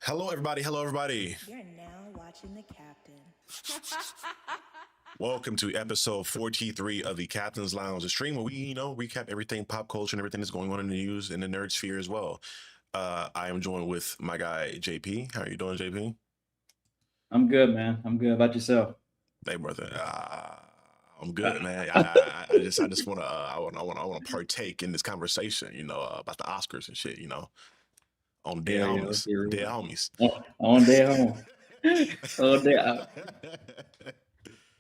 Hello, everybody. Hello, everybody. You're now watching the captain. Welcome to episode 43 of the Captain's Lounge, a stream where we, recap everything pop culture and everything that's going on in the news and the nerd sphere as well. I am joined with my guy, JP. How are you doing, JP? I'm good, man. I'm good. How about yourself? Hey, brother. I'm good, man. I just want to, I want to partake in this conversation, about the Oscars and shit, on dead Yeah, let's homies, get real. dead homies. On day home. On day out.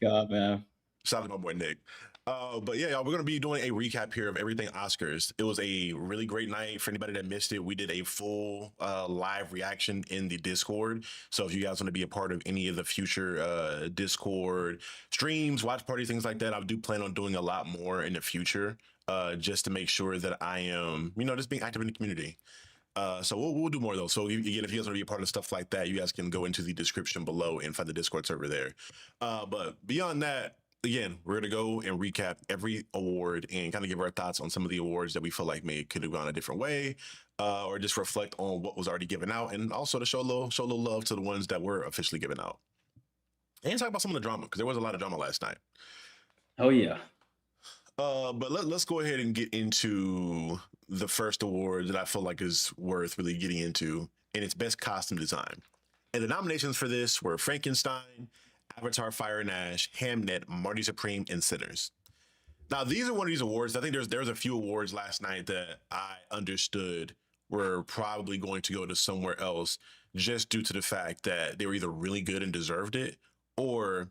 God, man. Shout out to my boy Nick. But yeah, y'all, we're gonna be doing a recap here of everything Oscars. It was a really great night. For anybody that missed it, we did a full live reaction in the Discord. So if you guys want to be a part of any of the future Discord streams, watch parties, things like that, I do plan on doing a lot more in the future, just to make sure that I am, just being active in the community. So we'll do more of those. So again, if you guys want to be a part of stuff like that, you guys can go into the description below and find the Discord server there. But beyond that, again, we're gonna go and recap every award and kind of give our thoughts on some of the awards that we feel like maybe could have gone a different way, or just reflect on what was already given out, and also to show a little love to the ones that were officially given out, and talk about some of the drama because there was a lot of drama last night. Oh, yeah. But let's go ahead and get into the first award that I feel like is worth really getting into, and it's best costume design. And the nominations for this were Frankenstein, Avatar: Fire and Ash, Hamnet, Marty Supreme, and Sinners. Now, these are one of these awards. I think there's a few awards last night that I understood were probably going to go to somewhere else just due to the fact that they were either really good and deserved it, or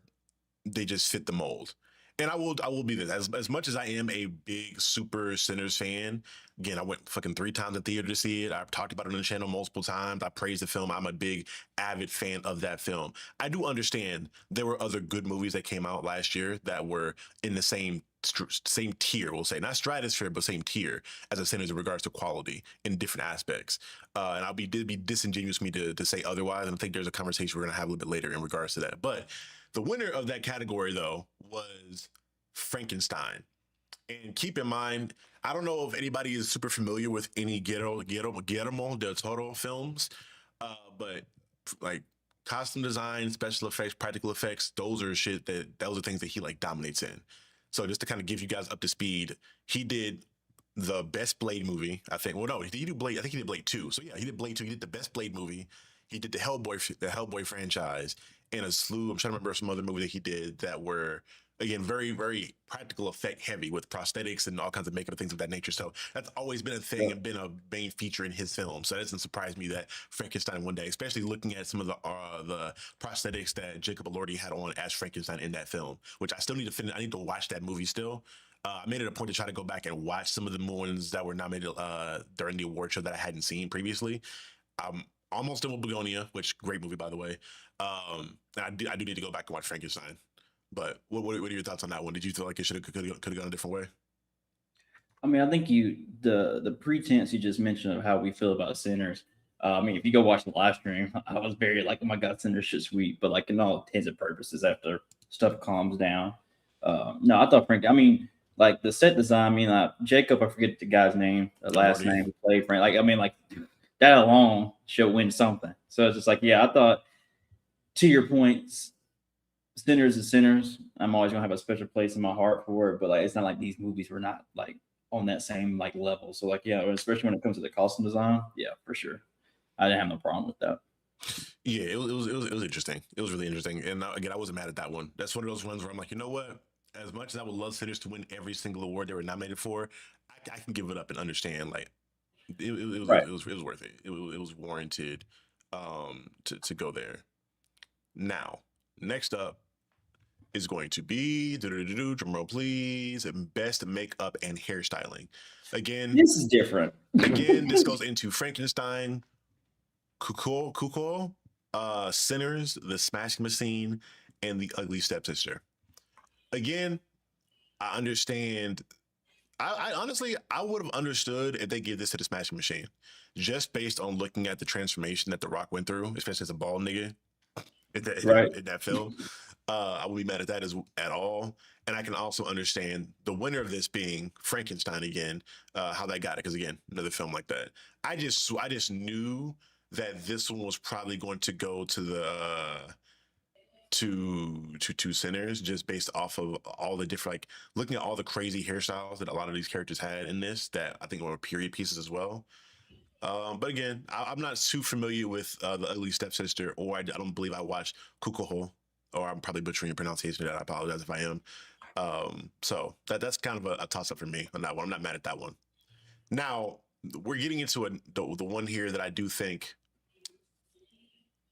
they just fit the mold. And I will be this as much as I am a big super Sinners fan. Again, I went fucking 3 times to theater to see it. I've talked about it on the channel multiple times. I praise the film. I'm a big avid fan of that film. I do understand there were other good movies that came out last year that were in the same tier, we'll say, not stratosphere, but same tier as a Sinners in regards to quality in different aspects. And it'd be disingenuous of me to say otherwise. And I think there's a conversation we're gonna have a little bit later in regards to that. But the winner of that category, though, was Frankenstein. And keep in mind, I don't know if anybody is super familiar with any Guillermo del Toro films, but like costume design, special effects, practical effects, those are shit those are things that he like dominates in. So just to kind of give you guys up to speed, he did the best Blade movie, I think. Well, no, he did Blade. I think he did Blade 2. So yeah, he did Blade 2. He did the best Blade movie. He did the Hellboy franchise, and a slew. I'm trying to remember some other movies that he did that were, again, very, very practical effect heavy with prosthetics and all kinds of makeup and things of that nature. So that's always been a thing and been a main feature in his film. So that doesn't surprise me that Frankenstein one day, especially looking at some of the prosthetics that Jacob Elordi had on as Frankenstein in that film, which I still need to finish. I need to watch that movie still. I made it a point to try to go back and watch some of the ones that were nominated during the award show that I hadn't seen previously. I'm almost done with Begonia, which great movie by the way. I do need to go back and watch Frankenstein. But what are your thoughts on that one? Did you feel like it could have gone a different way? I mean, I think the pretense you just mentioned of how we feel about Sinners. I mean, if you go watch the live stream, I was very like, oh my God, Sinners shit sweet. But like in all intents and purposes, after stuff calms down, no, I thought Frank. I mean, like the set design. I mean, Jacob, I forget the guy's name, the last Marty. name who played Frank. Like, I mean, like that alone should win something. So it's just like, yeah, I thought. To your points, Sinners is Sinners. I'm always gonna have a special place in my heart for it, but like it's not like these movies were not like on that same like level. So like yeah, especially when it comes to the costume design, yeah, for sure. I didn't have no problem with that. Yeah, it was interesting. It was really interesting. And again, I wasn't mad at that one. That's one of those ones where I'm like, you know what? As much as I would love Sinners to win every single award they were nominated for, I can give it up and understand like Right. it was worth it. It was warranted to go there. Now, next up is going to be drum roll please, best makeup and hairstyling. Again, This is different. this goes into Frankenstein, Kuko, Sinners, The Smashing Machine, and The Ugly Stepsister. Again, I understand. I honestly, I would have understood if they gave this to The Smashing Machine, just based on looking at the transformation that The Rock went through, especially as a bald nigga Right. in that film. I would be mad at that at all. And I can also understand the winner of this being Frankenstein again, how that got it. Because again, another film like that. I just knew that this one was probably going to go to the to Sinners, just based off of all the different, like, looking at all the crazy hairstyles that a lot of these characters had in this, that I think were period pieces as well. But again, I'm not too familiar with the Ugly Stepsister, or I don't believe I watched Kukoho, or I'm probably butchering your pronunciation of that. I apologize if I am. So that's kind of a toss up for me on that one. I'm not mad at that one. Now we're getting into the one here that I do think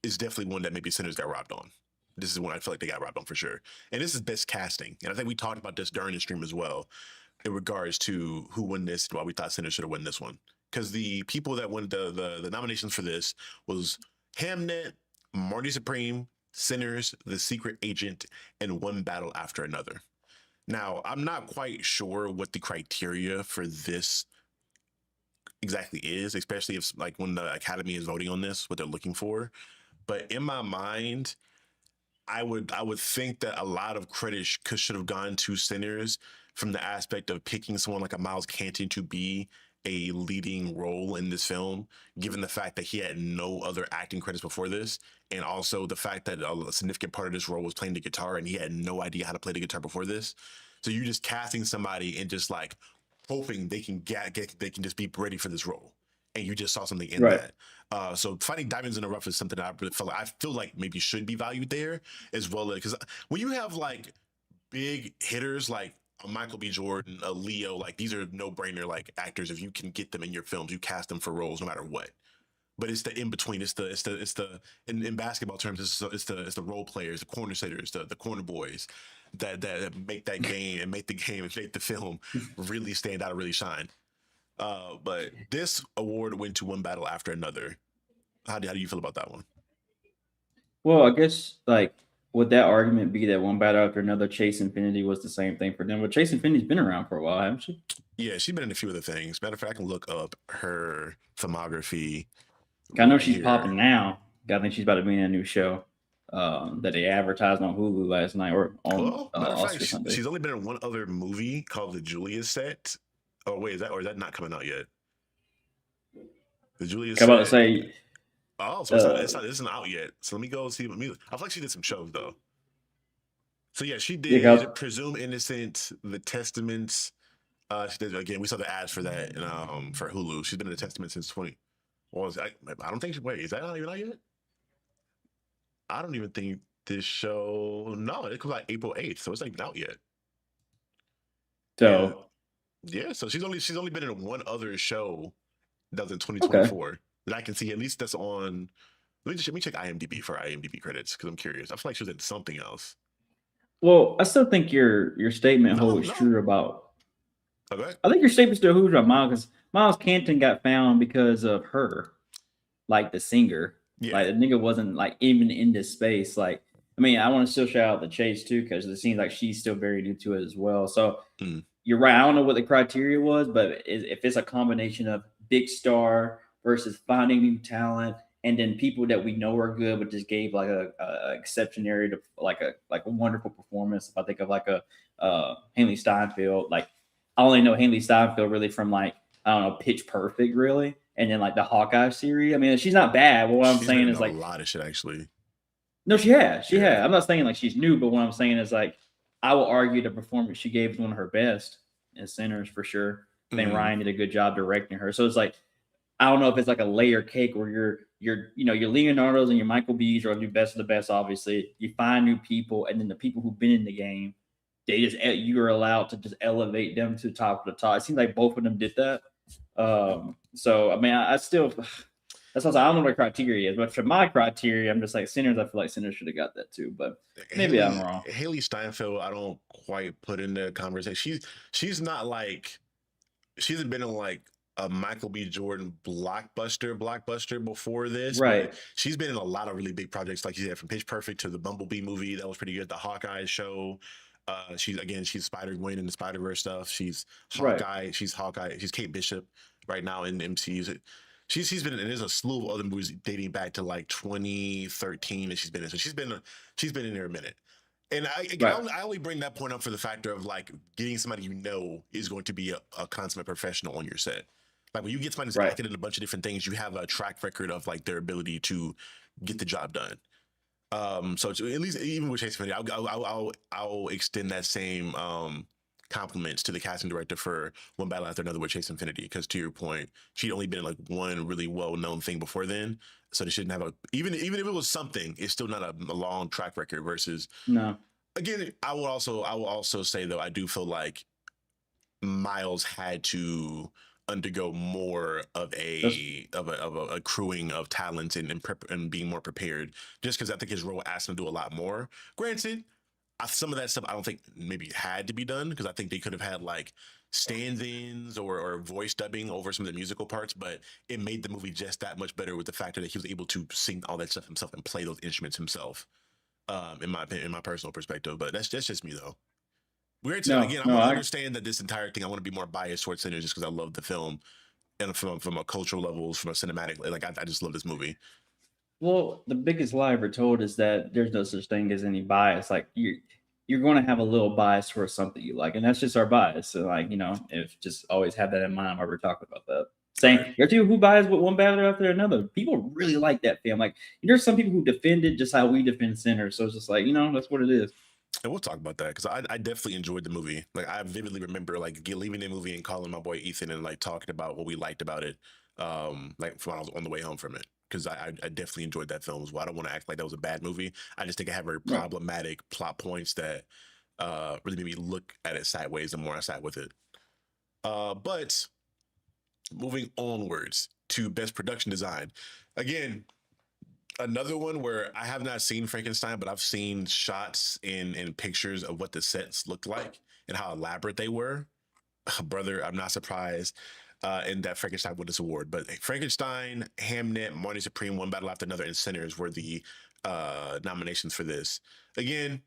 is definitely one that maybe Sinners got robbed on. This is one I feel like they got robbed on for sure. And this is best casting. And I think we talked about this during the stream as well, in regards to who won this, why we thought Sinners should have won this one. Because the people that won the nominations for this was Hamnet, Marty Supreme, Sinners, The Secret Agent, and One Battle After Another. Now, I'm not quite sure what the criteria for this exactly is, especially if, like, when the Academy is voting on this, what they're looking for. But in my mind, I would think that a lot of credit should have gone to Sinners, from the aspect of picking someone like a Miles Canton to be a leading role in this film, given the fact that he had no other acting credits before this, and also the fact that a significant part of this role was playing the guitar, and he had no idea how to play the guitar before this. So you're just casting somebody and just like hoping they can they can just be ready for this role, and you just saw something in Right. that. So finding diamonds in the rough is something that I feel like maybe should be valued there as well, because when you have like big hitters like a Michael B. Jordan, a Leo, like, these are no brainer like actors. If you can get them in your films, you cast them for roles no matter what. But it's the in between. It's the in basketball terms. It's the role players, the corner sitters, the corner boys that make that game and make the game and make the film really stand out and really shine. But this award went to One Battle After Another. How do you feel about that one? Well, I guess like would that argument be that one battle after another, Chase Infinity was the same thing for them? But Chase Infinity's been around for a while, haven't she? Yeah, she's been in a few other things. Matter of fact, I can look up her filmography I know right she's here. popping now. I think she's about to be in a new show that they advertised on Hulu last night or on Well, matter of fact, Oscar Sunday. she's only been in one other movie called The Julius Set. Oh wait, is that not coming out yet? The Julius I'm about to Set. say, Oh, so uh, it isn't out yet. So let me go see what music. I feel like she did some shows though. So yeah, she yeah, 'cause- did Presume Innocent, The Testaments. She did, again. We saw the ads for that, and for Hulu. She's been in The Testament since 20. Well, I don't think she. Wait, is that not even out yet? I don't even think this show. No, it comes out April 8th, so it's not even out yet. Yeah, so yeah. So she's only been in one other show that was in okay. 2024 that I can see. At least that's on. Let me check IMDb for IMDb credits, because I'm curious. I feel like she was in something else. Well, I still think your statement No, holds no. true about. Okay. I think your statement still holds about Miles because Miles Canton got found because of her, like the singer. Yeah. Like the nigga wasn't like even in this space. Like, I mean, I want to still shout out the Chase too because it seems like she's still very new to it as well. So Mm. you're right. I don't know what the criteria was, but if it's a combination of big star versus finding new talent, and then people that we know are good, but just gave like a exceptionary to like a wonderful performance. If I think of like a Haley Steinfeld, like I only know Haley Steinfeld really from like I don't know Pitch Perfect really, and then like the Hawkeye series. I mean, she's not bad. But what I'm She's been saying in is a like lot of shit actually. no, she has. She Yeah. has. I'm not saying like she's new, but what I'm saying is like I will argue the performance she gave is one of her best in Sinners for sure. I think Mm. Ryan did a good job directing her. So it's like I don't know if it's like a layer cake where your Leonardo's and your Michael B's are your best of the best. Obviously, you find new people, and then the people who've been in the game, you are allowed to just elevate them to the top of the top. It seems like both of them did that. So I mean, I still that's what I don't know what criteria is, but for my criteria, I'm just like Sinners. I feel like Sinners should have got that too, but maybe I'm wrong. Haley Steinfeld, I don't quite put in the conversation. She's not like, she hasn't been in like a Michael B. Jordan blockbuster before this, but Right, she's been in a lot of really big projects, like you said, from Pitch Perfect to the Bumblebee movie that was pretty good, the Hawkeye show. She's Spider Gwen in the Spider Verse stuff. She's right, Hawkeye. She's Hawkeye. She's Kate Bishop right now in the MCU. She's been in, and there's a slew of other movies dating back to like 2013 that she's been in. So she's been in there a minute. And right. I only bring that point up for the factor of like getting somebody you know is going to be a consummate professional on your set. Like when you get somebody who's Right. acted in a bunch of different things, you have a track record of like their ability to get the job done. So at least even with Chase Infinity, I'll extend that same compliments to the casting director for One Battle After Another with Chase Infinity, because to your point, she'd only been in like one really well known thing before then, so they shouldn't have a even if it was something, it's still not a long track record. Versus No. again, I will also say though, I do feel like Miles had to undergo more of That's a accruing of talent and being more prepared, just because I think his role asked him to do a lot more. Granted, some of that stuff I don't think maybe had to be done, because I think they could have had like stand-ins or voice dubbing over some of the musical parts, but it made the movie just that much better with the factor that he was able to sing all that stuff himself and play those instruments himself. In my opinion, in my personal perspective, but that's just me though. We're to no, again. I no. want to I understand that this entire thing. I want to be more biased towards Sinners just because I love the film, and from a cultural levels, from a cinematic, like I just love this movie. Well, the biggest lie ever told is that there's no such thing as any bias. Like you're going to have a little bias towards something you like, and that's just our bias. So, like if just always have that in mind while we're talking about that. Right. Saying there's people who bias with one battle after another. People really like that film. Like there's some people who defend it just how we defend Sinners. So it's just like that's what it is. And we'll talk about that because I definitely enjoyed the movie. Like I vividly remember like leaving the movie and calling my boy Ethan and like talking about what we liked about it. Like when I was on the way home from it, because I definitely enjoyed that film as well. I don't want to act like that was a bad movie. I just think it had very Right. problematic plot points that really made me look at it sideways the more I sat with it. But moving onwards to best production design, again, another one where I have not seen Frankenstein, but I've seen shots in pictures of what the sets looked like and how elaborate they were. Brother, I'm not surprised in that Frankenstein won this award. But Frankenstein, Hamnet, Marty Supreme, One Battle After Another, and Sinners were the nominations for this. Again,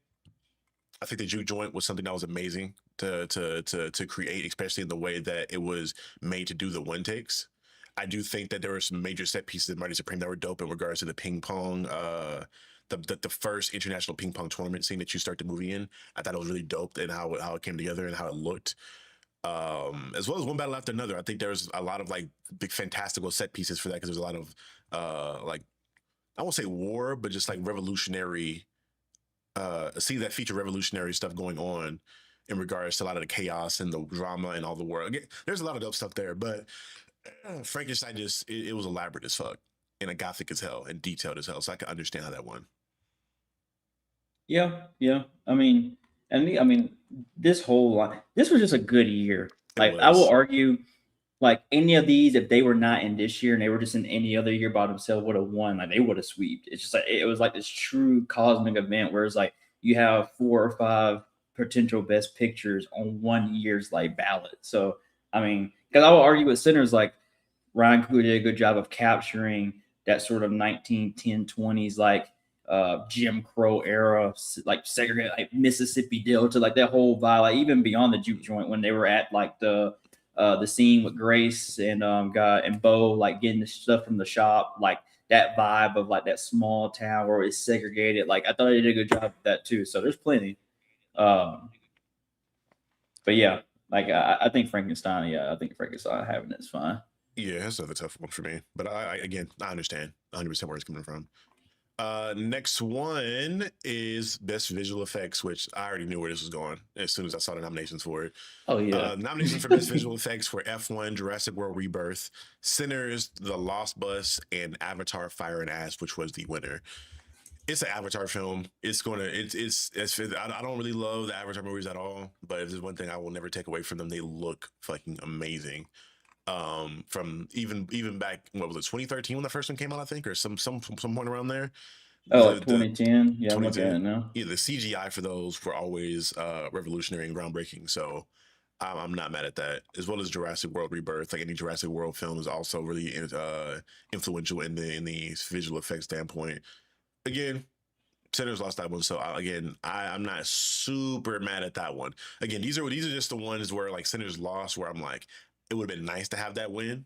I think the juke joint was something that was amazing to create, especially in the way that it was made to do the one takes. I do think that there were some major set pieces in Mighty Supreme that were dope in regards to the ping pong, the first international ping pong tournament scene that you start the movie in. I thought it was really dope and how it came together and how it looked. As well as One Battle After Another. I think there's a lot of like big fantastical set pieces for that, because there's a lot of like, I won't say war, but just like revolutionary see that feature revolutionary stuff going on in regards to a lot of the chaos and the drama and all the war. Again, there's a lot of dope stuff there, but Frankenstein just it was elaborate as fuck and a gothic as hell and detailed as hell. So I can understand how that won. Yeah, yeah. I mean, this whole line, this was just a good year. It Like I will was. argue, like any of these, if they were not in this year and they were just in any other year by themselves, would have won. Like they would have swept. It's just like it was like this true cosmic event where it's like you have 4 or 5 potential best pictures on one year's like ballot. So I mean, because I will argue with Sinners, like Ryan Coogler did a good job of capturing that sort of 1910-20s like Jim Crow era, like segregated, like Mississippi Delta, like that whole vibe, like even beyond the juke joint when they were at like the scene with Grace and guy and Bo, like getting the stuff from the shop, like that vibe of like that small town where it's segregated. Like I thought they did a good job with that too. So there's plenty. Um, but yeah, like I think Frankenstein. Yeah, I think Frankenstein having it's fine. Yeah, that's another tough one for me. But again, I understand 100% where it's coming from. Next one is best visual effects, which I already knew where this was going as soon as I saw the nominations for it. Oh yeah. Nominations for best visual effects were F1, Jurassic World Rebirth, Sinners, The Lost Bus, and Avatar: Fire and Ash, which was the winner. It's an Avatar film. I don't really love the Avatar movies at all, but if there's one thing I will never take away from them, they look fucking amazing. From even back, what was it, 2013 when the first one came out, I think, or some point around there. Oh, The like 2010. Yeah, I'm looking at it 2010, now. yeah, the CGI for those were always revolutionary and groundbreaking. So I'm not mad at that. As well as Jurassic World Rebirth, like any Jurassic World film is also really influential in the visual effects standpoint. Again, Sinners lost that one, so I'm not super mad at that one. Again, these are just the ones where like Sinners lost, where I'm like, it would have been nice to have that win,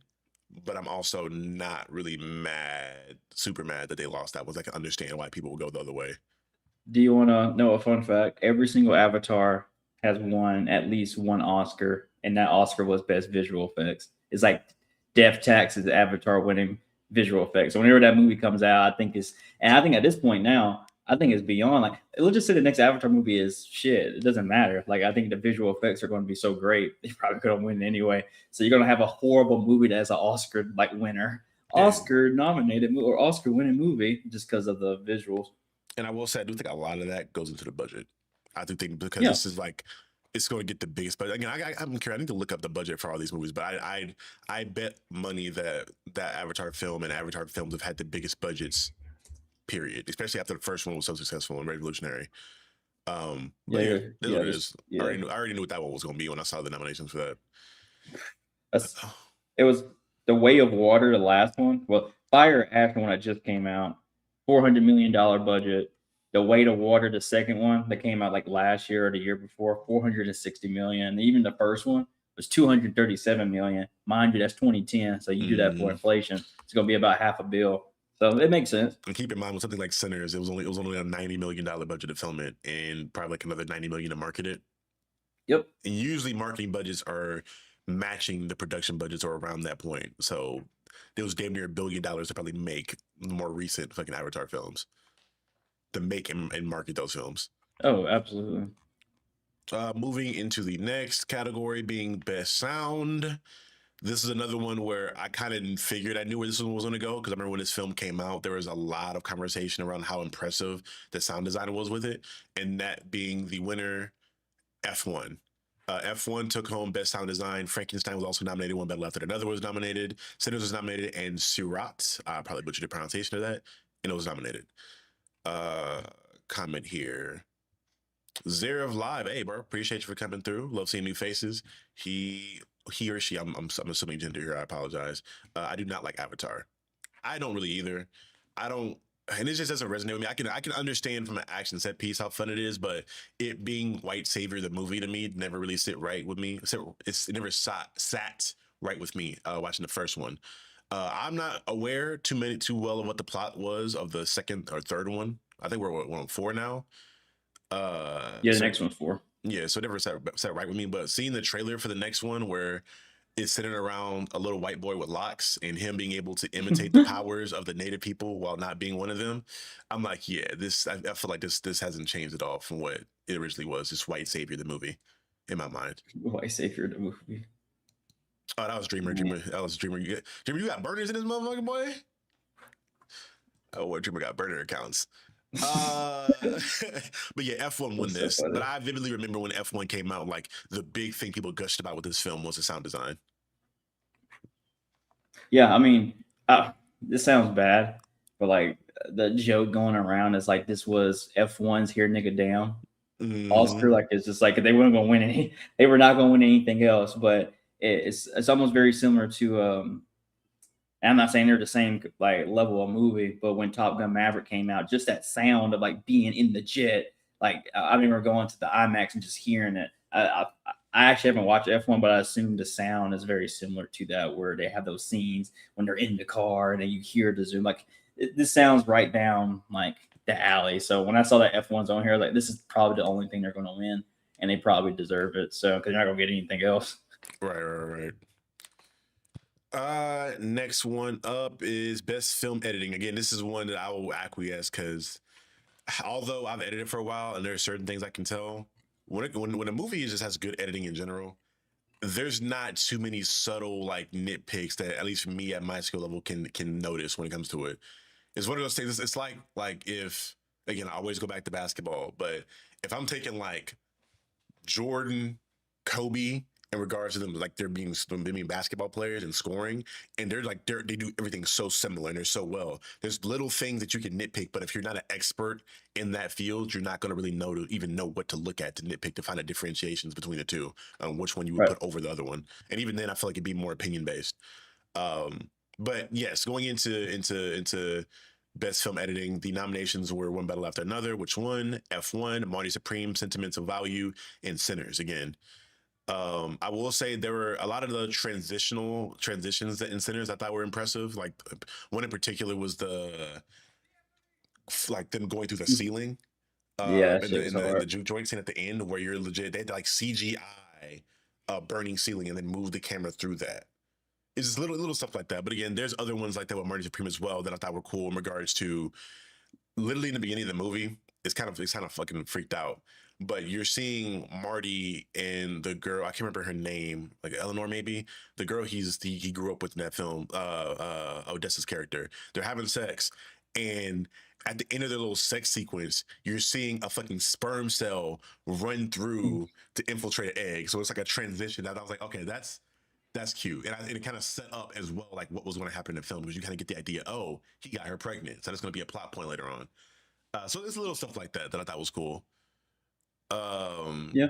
but I'm also not really super mad that they lost that one. I can understand why people would go the other way. Do you want to know a fun fact? Every single Avatar has won at least one Oscar, and that Oscar was best visual effects. It's like death tax is Avatar winning visual effects. So whenever that movie comes out, I think at this point now, I think it's beyond like let's just say the next Avatar movie is shit. It doesn't matter. Like I think the visual effects are going to be so great, they probably couldn't win anyway. So you're going to have a horrible movie that has an Oscar like winner, Oscar nominated or Oscar winning movie just because of the visuals. And I will say, I do think a lot of that goes into the budget. I do think because Yeah, this is like, it's going to get the biggest. But again, I'm curious. I need to look up the budget for all these movies. But I bet money that that Avatar film and Avatar films have had the biggest budgets. Period. Especially after the first one was so successful and revolutionary. But yeah, that's what it is. yeah. I already knew what that one was going to be when I saw the nominations for that. That's, it was The Way of Water, the last one. Well, Fire Ash one that just came out, $400 million budget. The Way to Water, the second one that came out like last year or the year before, 460 million. Even the first one was 237 million. Mind you, that's 2010. So you do that for inflation, it's gonna be about half a bill. So it makes sense. And keep in mind with something like Sinners, it was only a $90 million budget to film it and probably like another 90 million to market it. Yep. And usually marketing budgets are matching the production budgets or around that point. So there was damn near $1 billion to probably make more recent fucking Avatar films to make and market those films. Oh, absolutely. Moving into the next category being best sound. This is another one where I kind of figured I knew where this one was going to go because I remember when this film came out, there was a lot of conversation around how impressive the sound design was with it, and that being the winner, F1. F1 took home Best Sound Design. Frankenstein was also nominated. One Battle After Another was nominated. Sinners was nominated, and Sirat, I probably butchered the pronunciation of that, and it was nominated. Comment here. Zerev Live, hey bro, appreciate you for coming through. Love seeing new faces. He or she, I'm assuming gender here. I apologize. I do not like Avatar. I don't really either. I don't, and it just doesn't resonate with me. I can understand from an action set piece how fun it is, but it being White Savior the movie to me never really sit right with me. It never sat right with me watching the first one. I'm not aware too well of what the plot was of the second or third one. I think we're on 4 now. Yeah, the next one's 4. Yeah, so it never sat right with me. But seeing the trailer for the next one where it's centered around a little white boy with locks and him being able to imitate the powers of the native people while not being one of them, I'm like, yeah, I feel like this hasn't changed at all from what it originally was. Just White Savior the movie, in my mind. White Savior the movie. Oh, that was Dreamer. That was Dreamer. Dreamer, you got burners in this motherfucker, boy. Oh, what Dreamer got burner accounts. But yeah, F1 won this. But I vividly remember when F1 came out, like the big thing people gushed about with this film was the sound design. Yeah, I mean, this sounds bad, but like the joke going around is like this was F1's Here Nigga Down. Oscar, like it's just like they weren't gonna win any, they were not gonna win anything else. But it's almost very similar to I'm not saying they're the same like level of movie, but when Top Gun Maverick came out, just that sound of like being in the jet, like I remember going to the IMAX and just hearing it. I actually haven't watched F1, but I assume the sound is very similar to that, where they have those scenes when they're in the car and then you hear the zoom. Like this sounds right down like the alley. So when I saw that F1's on here, like this is probably the only thing they're going to win, and they probably deserve it. So because they're not going to get anything else. Right. Next one up is best film editing. Again, this is one that I will acquiesce because although I've edited for a while and there are certain things I can tell when a movie just has good editing in general, there's not too many subtle like nitpicks that at least for me at my skill level can notice when it comes to it. It's one of those things. It's like if again I always go back to basketball, but if I'm taking like Jordan, Kobe, in regards to them, like they're being basketball players and scoring, and they do everything so similar and they're so well. There's little things that you can nitpick, but if you're not an expert in that field, you're not going to really know what to look at to nitpick to find the differentiations between the two, which one you would put over the other one. And even then, I feel like it'd be more opinion based. But yes, going into best film editing, the nominations were One Battle After Another, which won. F1, Marty Supreme, Sentiments of Value, and Sinners again. I will say there were a lot of the transitions in Sinners I thought were impressive. Like one in particular was them going through the ceiling. Yeah, in the juke joint scene at the end where you're legit, they had to like CGI burning ceiling and then move the camera through that. it's just little stuff like that. But again, there's other ones like that with Marty Supreme as well that I thought were cool in regards to literally in the beginning of the movie. It's kind of fucking freaked out. But you're seeing Marty and the girl, I can't remember her name, like Eleanor maybe. The girl he grew up with in that film, Odessa's character. They're having sex, and at the end of their little sex sequence, you're seeing a fucking sperm cell run through to infiltrate an egg. So it's like a transition. That I was like, okay, that's cute, and it kind of set up as well like what was going to happen in the film because you kind of get the idea. Oh, he got her pregnant, so that's going to be a plot point later on. So there's little stuff like that that I thought was cool. Um, Yeah,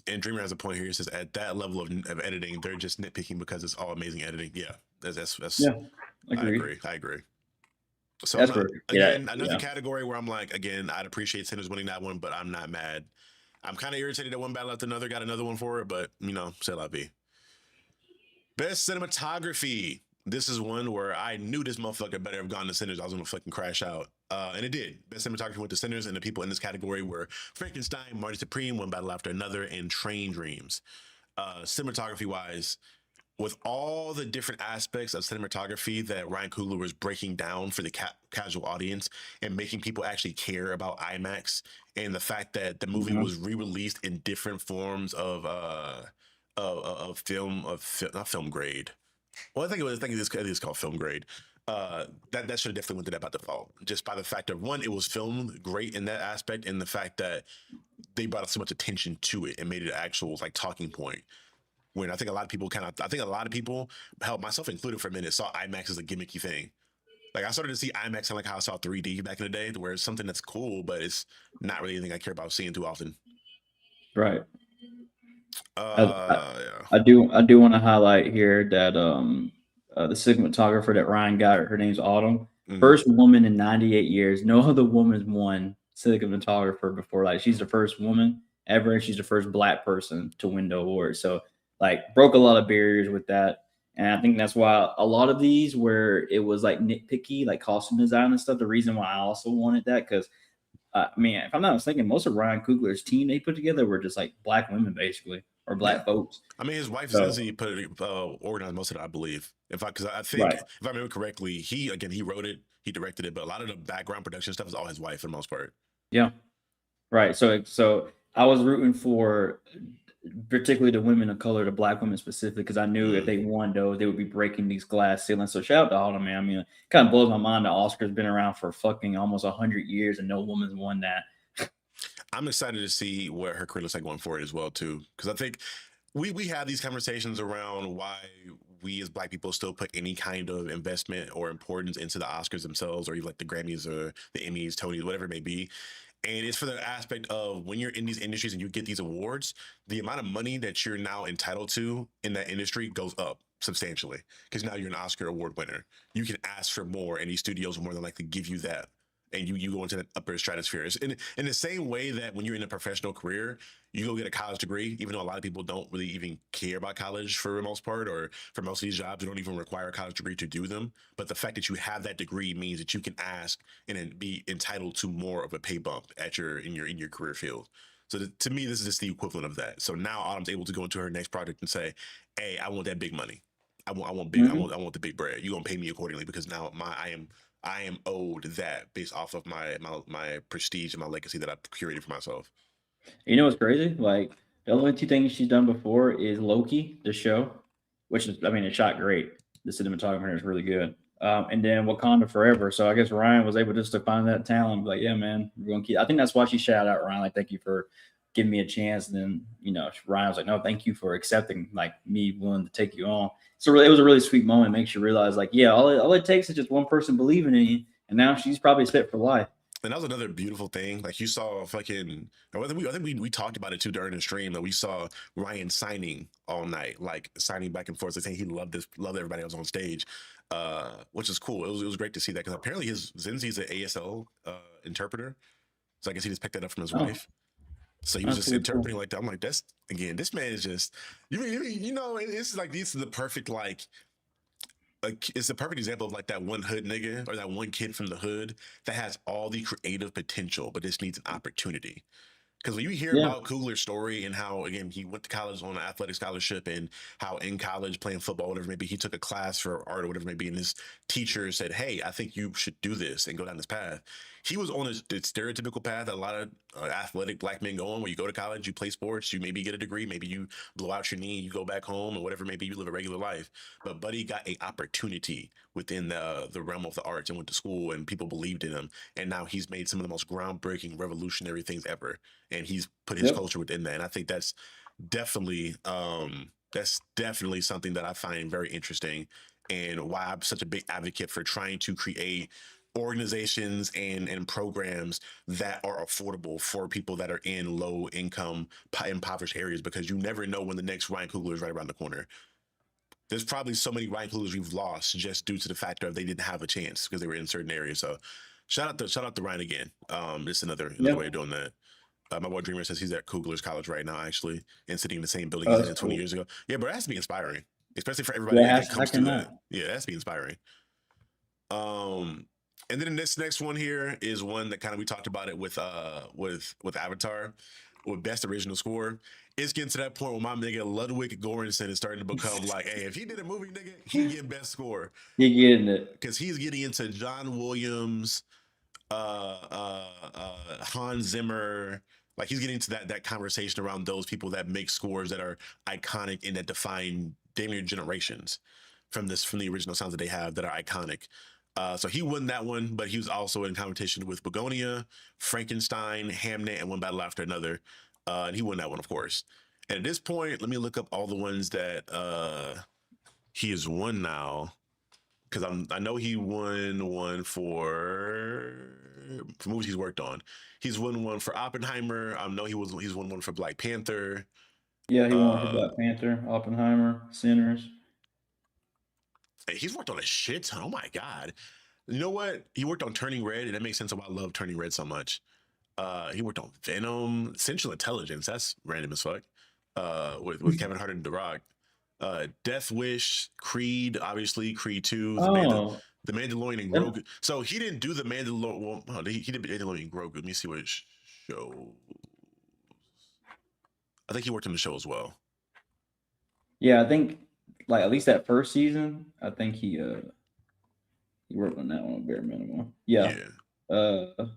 and Dreamer has a point here. He says at that level of editing, they're just nitpicking because it's all amazing editing. Yeah, that's yeah, I agreed. agree. I agree. So That's where, yeah, again, another yeah, category where I'm like, again, I'd appreciate Sinners winning that one, but I'm not mad. I'm kind of irritated that one battle after another got another one for it, but say la vie. Best cinematography. This is one where I knew this motherfucker better have gone to Sinners. I was gonna fucking crash out. And it did. Best cinematography went to Sinners, and the people in this category were Frankenstein, Marty Supreme, One Battle After Another, and Train Dreams. Cinematography wise, with all the different aspects of cinematography that Ryan Coogler was breaking down for the casual audience and making people actually care about IMAX, and the fact that the movie was re-released in different forms of film not film grade. Well, I think it's called film grade. That should have definitely went to that by default, just by the fact of one, it was filmed great in that aspect, and the fact that they brought so much attention to it and made it an actual like talking point. When I think a lot of people hell, myself included for a minute, saw IMAX as a gimmicky thing. Like I started to see IMAX kind of like how I saw 3D back in the day, where it's something that's cool, but it's not really anything I care about seeing too often. right. Yeah. I do want to highlight here that the cinematographer that Ryan got, her name's Autumn. Mhm. First woman in 98 years. No other woman's won cinematographer before. Like she's the first woman ever, and she's the first black person to win the award. So like broke a lot of barriers with that. And I think that's why a lot of these where it was like nitpicky, like costume design and stuff. The reason why I also wanted that because I mean, if I'm not mistaken, most of Ryan Coogler's team they put together were just like black women, basically, or Yeah. black folks. I mean, his wife So, Zinzi organized most of it, I believe. Because I think, right, if I remember correctly, he wrote it, he directed it, but a lot of the background production stuff is all his wife for the most part. yeah, right. So I was rooting for particularly the women of color, the black women specifically, because I knew if Mm. they won those, they would be breaking these glass ceilings. So shout out to all of them, man. I mean, it kind of blows my mind. The Oscars been around for fucking almost 100 years, and no woman's won that. I'm excited to see what her career looks like going forward as well too, because I think we have these conversations around why we as black people still put any kind of investment or importance into the Oscars themselves, or even like the Grammys or the Emmys, Tonys, whatever it may be. And it's for the aspect of when you're in these industries and you get these awards, the amount of money that you're now entitled to in that industry goes up substantially because now you're an Oscar award winner. You can ask for more, and these studios will more than likely give you that. And you go into the upper stratosphere. It's in the same way that when you're in a professional career, you go get a college degree, even though a lot of people don't really even care about college for the most part, or for most of these jobs, you don't even require a college degree to do them. But the fact that you have that degree means that you can ask and then be entitled to more of a pay bump at your career field. So to me, this is just the equivalent of that. So now Autumn's able to go into her next project and say, "Hey, I want that big money. Mhm. I want the big bread. You're gonna pay me accordingly because now I am owed that based off of my prestige and my legacy that I've curated for myself." You know what's crazy? Like the only two things she's done before is Loki, the show, which is I mean it shot great. The cinematography is really good. And then Wakanda Forever. So I guess Ryan was able just to find that talent. And be like, yeah, man, we're gonna keep. I think that's why she shout out Ryan. Like, thank you for giving me a chance. And then Ryan was like, no, thank you for accepting like me willing to take you on. So it was a really sweet moment. It makes you realize like, yeah, all it takes is just one person believing in you, and now she's probably set for life. And that was another beautiful thing. Like you saw fucking, I think we talked about it too during the stream that we saw Ryan signing all night, like signing back and forth, like saying he loved everybody else on stage, which is cool. It was great to see that because apparently his Zinzi's an ASL interpreter, so I guess he just picked that up from his Oh, wife. So he was that's just really cool. interpreting like that. I'm like, that's again, this man is just it's like this is the perfect like it's a perfect example of like that one hood nigga or that one kid from the hood that has all the creative potential, but just needs an opportunity. Because when you hear Yeah. about Kugler's story and how, again, he went to college on an athletic scholarship and how in college playing football, whatever, maybe he took a class for art or whatever, maybe, and his teacher said, hey, I think you should do this and go down this path. He was on the stereotypical path that a lot of athletic black men go on, where you go to college, you play sports, you maybe get a degree, maybe you blow out your knee, you go back home or whatever, maybe you live a regular life. But Buddy got an opportunity within the realm of the arts and went to school, and people believed in him. And now he's made some of the most groundbreaking, revolutionary things ever, and he's put his Yep. culture within that. And I think that's definitely something that I find very interesting, and why I'm such a big advocate for trying to create organizations and programs that are affordable for people that are in low income, impoverished areas, because you never know when the next Ryan Coogler is right around the corner. There's probably so many Ryan Coolers we've lost just due to the factor of they didn't have a chance because they were in certain areas. So shout out to Ryan again. Just another way of Yep. doing that. My boy Dreamer says he's at Kugler's College right now, actually, and sitting in the same building Oh, as he that's did 20 cool. years ago. Yeah, but it has to be inspiring, especially for Yeah, everybody it that has, how comes through can that. not? Yeah, it has to be inspiring. And then this next one here is one that kind of, we talked about it with Avatar, with best original score. It's getting to that point where my nigga Ludwig Göransson is starting to become like, hey, if he did a movie, nigga, he get best score, You're getting it. because he's getting into John Williams, Hans Zimmer. Like, he's getting to that conversation around those people that make scores that are iconic and that define damn near generations from the original sounds that they have that are iconic. So he won that one, but he was also in competition with Begonia, Frankenstein, Hamnet, and One Battle After Another. And he won that one, of course. And at this point, let me look up all the ones that he has won now, because I know he won one for movies he's worked on. He's won one for Oppenheimer. I know he's won one for Black Panther. Yeah, he won for Uh, Black Panther, Oppenheimer, Sinners. he's worked on a shit ton. Oh my god! You know what? He worked on Turning Red, and that makes sense of why I love Turning Red so much. He worked on Venom, Central Intelligence. That's random as fuck. With Kevin Hart and The Rock. Death Wish, Creed, obviously Creed 2, Oh, the Mandalorian and that- Grogu. So he didn't do the Mandalorian. Well, he did Mandalorian and Grogu. Let me see what it shows. I think he worked on the show as well. yeah, I think like at least that first season, I think he worked on that one bare minimum. Yeah. From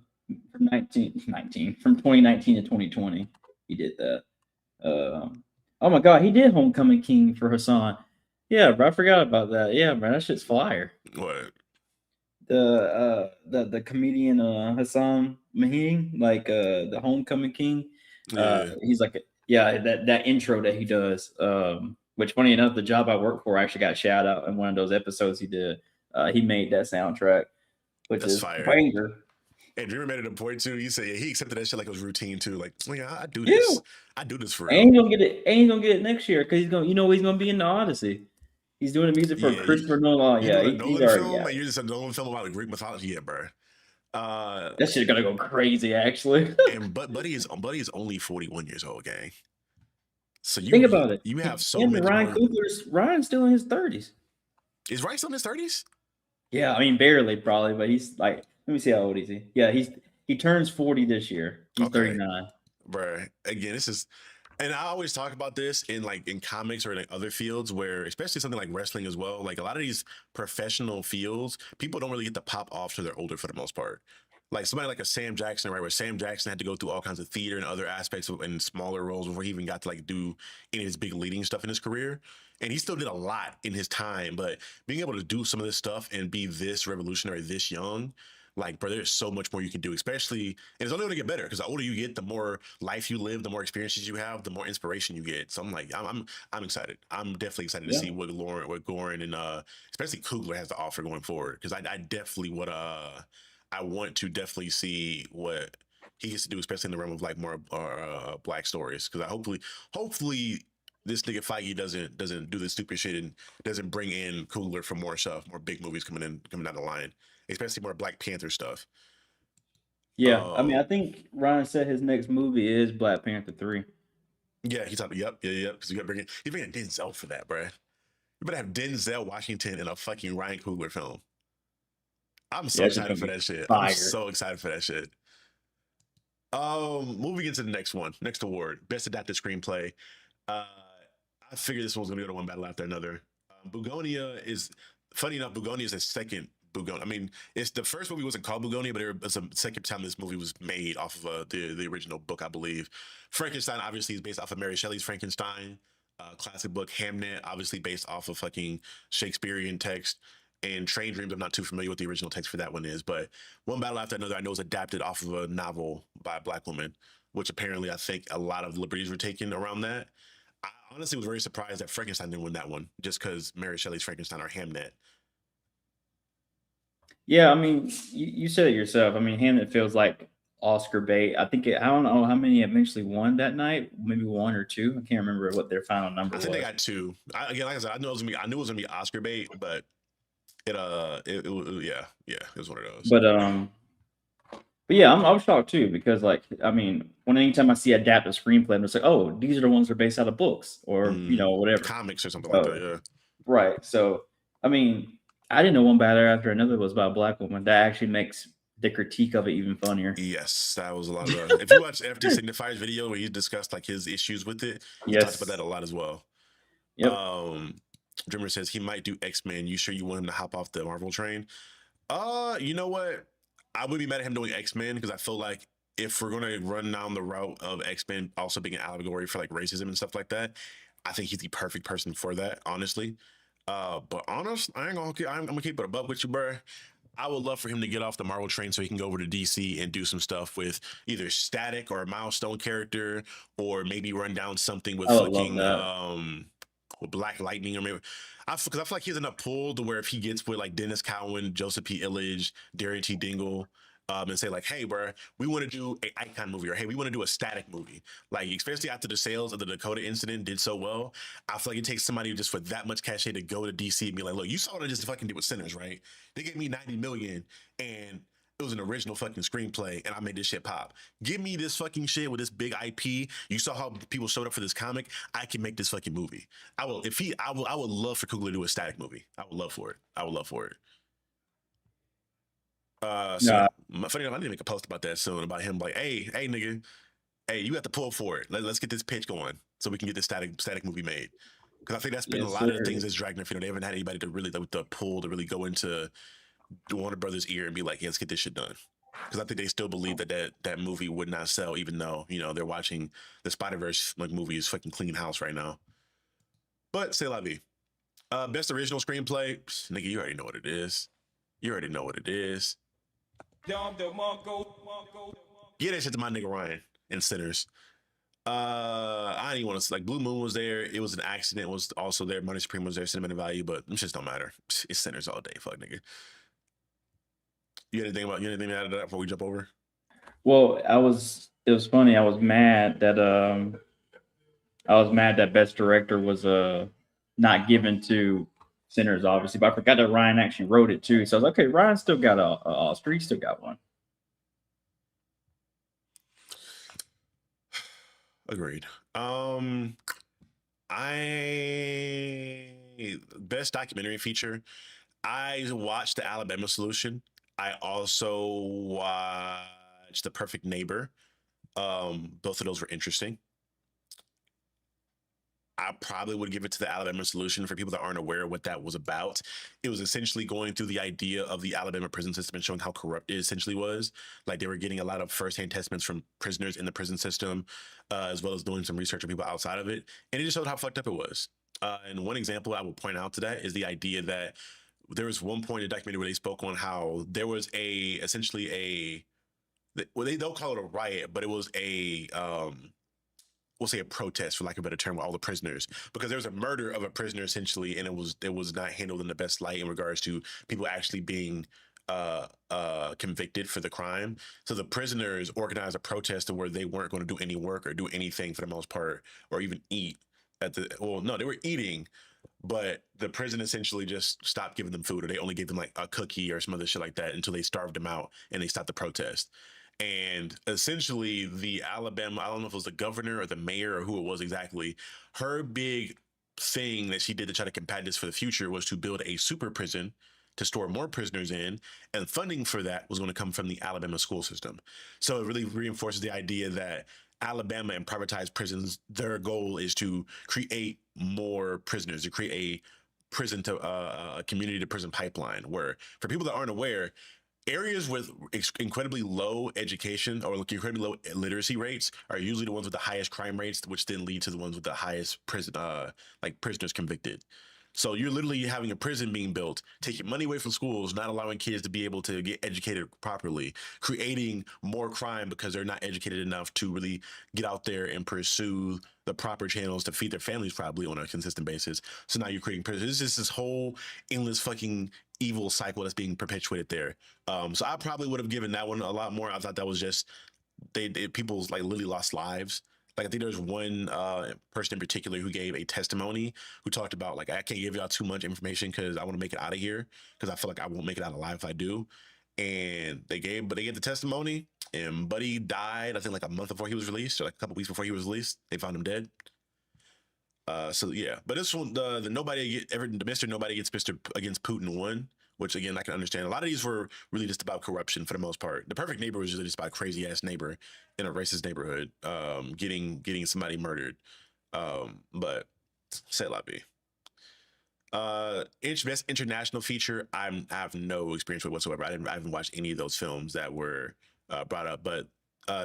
19 from 2019 to 2020, he did that. Oh my god, he did Homecoming King for Hassan. Yeah, bro, I forgot about that. Yeah, bro, that shit's fire. What? The comedian Hassan Maheen, like the Homecoming King. Yeah, He's like yeah, that intro that he does. Which funny enough, the job I work for actually got shout out in one of those episodes he did. He made that soundtrack, which that's is fire. banger. And Dreamer made it a point too. He said, yeah, he accepted that shit like it was routine too. Like, oh, yeah, I do Yeah. this. I do this for real. And he's gonna get it. And he's gonna get it next year because he's gonna, he's gonna be in the Odyssey. He's doing the music for Yeah, Christopher Nolan. you Yeah, doing a he's Nolan already film? got Like, it. you're just a Nolan film about like Greek mythology, yeah, bro. That shit's gonna go crazy, actually. And Buddy is only 41 years old, gang. So Think about it. you have so And many Ryan more. Ryan's still in his 30s. Is Ryan still in his 30s? Yeah, I mean barely probably, but he's like, let me see how old is he? Yeah, he turns 40 this year. He's Okay. 39. Bro, again, this is, and I always talk about this in comics or in like other fields where, especially something like wrestling as well, like a lot of these professional fields, people don't really get to pop off till they're older for the most part. Like somebody like a Sam Jackson, right? Where Sam Jackson had to go through all kinds of theater and other aspects and smaller roles before he even got to like do any of his big leading stuff in his career. And he still did a lot in his time, but being able to do some of this stuff and be this revolutionary this young, like, bro, there's so much more you can do, especially, and it's only going to get better because the older you get, the more life you live, the more experiences you have, the more inspiration you get. So I'm excited. I'm definitely excited to Yeah. see what Goran and especially Coogler has to offer going forward, because I definitely would I want to definitely see what he gets to do, especially in the realm of like more black stories. Because hopefully this nigga Feige doesn't do this stupid shit and doesn't bring in Coogler for more stuff, more big movies coming down the line, especially more Black Panther stuff. Yeah, I mean, I think Ryan said his next movie is Black Panther 3. Yeah, he's talking. Yep. Because you bring in Denzel for that, bro. You better have Denzel Washington in a fucking Ryan Coogler film. I'm so Yeah, it's just excited gonna for be that shit. fire. I'm so excited for that shit. Moving into the next award, best adapted screenplay. Uh, I figured this one was gonna go to one battle after another. Bugonia is funny enough. Bugonia is the second Bugonia. I mean, it's the first movie wasn't called Bugonia, but it was the second time this movie was made off of the original book, I believe. Frankenstein obviously is based off of Mary Shelley's Frankenstein, classic book. Hamnet obviously based off of fucking Shakespearean text. And Train Dreams, I'm not too familiar with the original text for that one is, but One Battle After Another I know is adapted off of a novel by a black woman, which apparently I think a lot of liberties were taken around that. I honestly was very surprised that Frankenstein didn't win that one, just because Mary Shelley's Frankenstein or Hamnet. Yeah, I mean, you said it yourself. I mean, Hamnet feels like Oscar bait. I don't know how many eventually won that night. Maybe one or two. I can't remember what their final number I was. think they got two. Again, like I said, I knew it was gonna be Oscar bait, but yeah, it was one of those. But yeah, I was shocked too because like I mean, anytime I see adapted screenplay, I'm just like, oh, these are the ones that are based out of books or whatever Comics or something like that. Yeah. Right. So I mean, I didn't know One Battle After Another was about a black woman. That actually makes the critique of it even funnier. Yes, that was a lot of. If you watch FD Signifier's video where he discussed like his issues with it, he talked about that a lot as well. Yep. Dreamer says he might do X-Men. You sure you want him to hop off the Marvel train? You know what? I would be mad at him doing X-Men because I feel like if we're gonna run down the route of X-Men also being an allegory for like racism and stuff like that, I think he's the perfect person for that, honestly. But honest, I'm gonna keep it above with you, bro. I would love for him to get off the Marvel train so he can go over to DC and do some stuff with either Static or a Milestone character, or maybe run down something with fucking with Black Lightning, or maybe because I feel like he's enough pull to where if he gets with like Dennis Cowan, Joseph P. Illidge, Darren T. Dingle, and say like, hey, bro, we want to do an Icon movie, or hey, we want to do a Static movie. Like, especially after the sales of the Dakota incident did so well, I feel like it takes somebody just with that much cachet to go to DC and be like, look, you saw what I just fucking did with Sinners, right? They gave me 90 million and it was an original fucking screenplay and I made this shit pop. Give me this fucking shit with this big IP. You saw how people showed up for this comic. I can make this fucking movie. I would love for Coogler to do a Static movie. I would love for it. Funny enough, I need to make a post about that soon about him like, hey, nigga, hey, you have to pull for it. Let's get this pitch going so we can get this static movie made. Because I think that's been a lot of the things that's dragging their feet. They haven't had anybody to really the pull to really go into Warner Brothers' ear and be like, yeah, let's get this shit done. Because I think they still believe that movie would not sell, even though they're watching the Spider-Verse like movies fucking clean house right now. But c'est la vie. Best original screenplay, nigga, you already know what it is. Get that shit to my nigga Ryan and Sinners. I didn't even want to like Blue Moon was there. It was an accident. Was also there. Money Supreme was there. Sentimental value, but it just don't matter. It's Sinners all day. Fuck nigga. You anything to add to that before we jump over? Well, it was funny. I was mad that Best Director was not given to Sinners, obviously, but I forgot that Ryan actually wrote it too. So I was like, okay, Ryan still got a Oscar. He still got one. Agreed. Best documentary feature. I watched The Alabama Solution. I also watched The Perfect Neighbor. Both of those were interesting. I probably would give it to The Alabama Solution for people that aren't aware of what that was about. It was essentially going through the idea of the Alabama prison system and showing how corrupt it essentially was. Like they were getting a lot of firsthand testaments from prisoners in the prison system, as well as doing some research on people outside of it. And it just showed how fucked up it was. And one example I will point out to that is the idea that there was one point in the documentary where they spoke on how there was they'll call it a riot, but it was we'll say a protest for lack of a better term with all the prisoners, because there was a murder of a prisoner essentially, and it was not handled in the best light in regards to people actually being convicted for the crime. So the prisoners organized a protest to where they weren't going to do any work or do anything for the most part, or even eat they were eating, but the prison essentially just stopped giving them food, or they only gave them like a cookie or some other shit like that until they starved them out and they stopped the protest. And essentially the Alabama, I don't know if it was the governor or the mayor or who it was exactly, her big thing that she did to try to combat this for the future was to build a super prison to store more prisoners in, and funding for that was going to come from the Alabama school system. So it really reinforces the idea that Alabama and privatized prisons, their goal is to create more prisoners, to create a prison to a community to prison pipeline. Where, for people that aren't aware, areas with incredibly low education or incredibly low literacy rates are usually the ones with the highest crime rates, which then lead to the ones with the highest prison, like prisoners convicted. So you're literally having a prison being built, taking money away from schools, not allowing kids to be able to get educated properly, creating more crime because they're not educated enough to really get out there and pursue the proper channels to feed their families probably on a consistent basis. So now you're creating prisons. It's just this whole endless fucking evil cycle that's being perpetuated there. So I probably would have given that one a lot more. I thought that was just people's like literally lost lives. Like I think there's one person in particular who gave a testimony who talked about like I can't give y'all too much information because I want to make it out of here because I feel like I won't make it out alive if I do. And they gave the testimony, and Buddy died I think like a month before he was released, or like a couple weeks before he was released. They found him dead. So yeah, but this one, the Mr. Nobody Gets Mr. Against Putin won, which again I can understand. A lot of these were really just about corruption for the most part. The Perfect Neighbor was really just about a crazy ass neighbor in a racist neighborhood, getting somebody murdered. But say la vie. Best international feature. I have no experience with whatsoever. I haven't watched any of those films that were brought up, but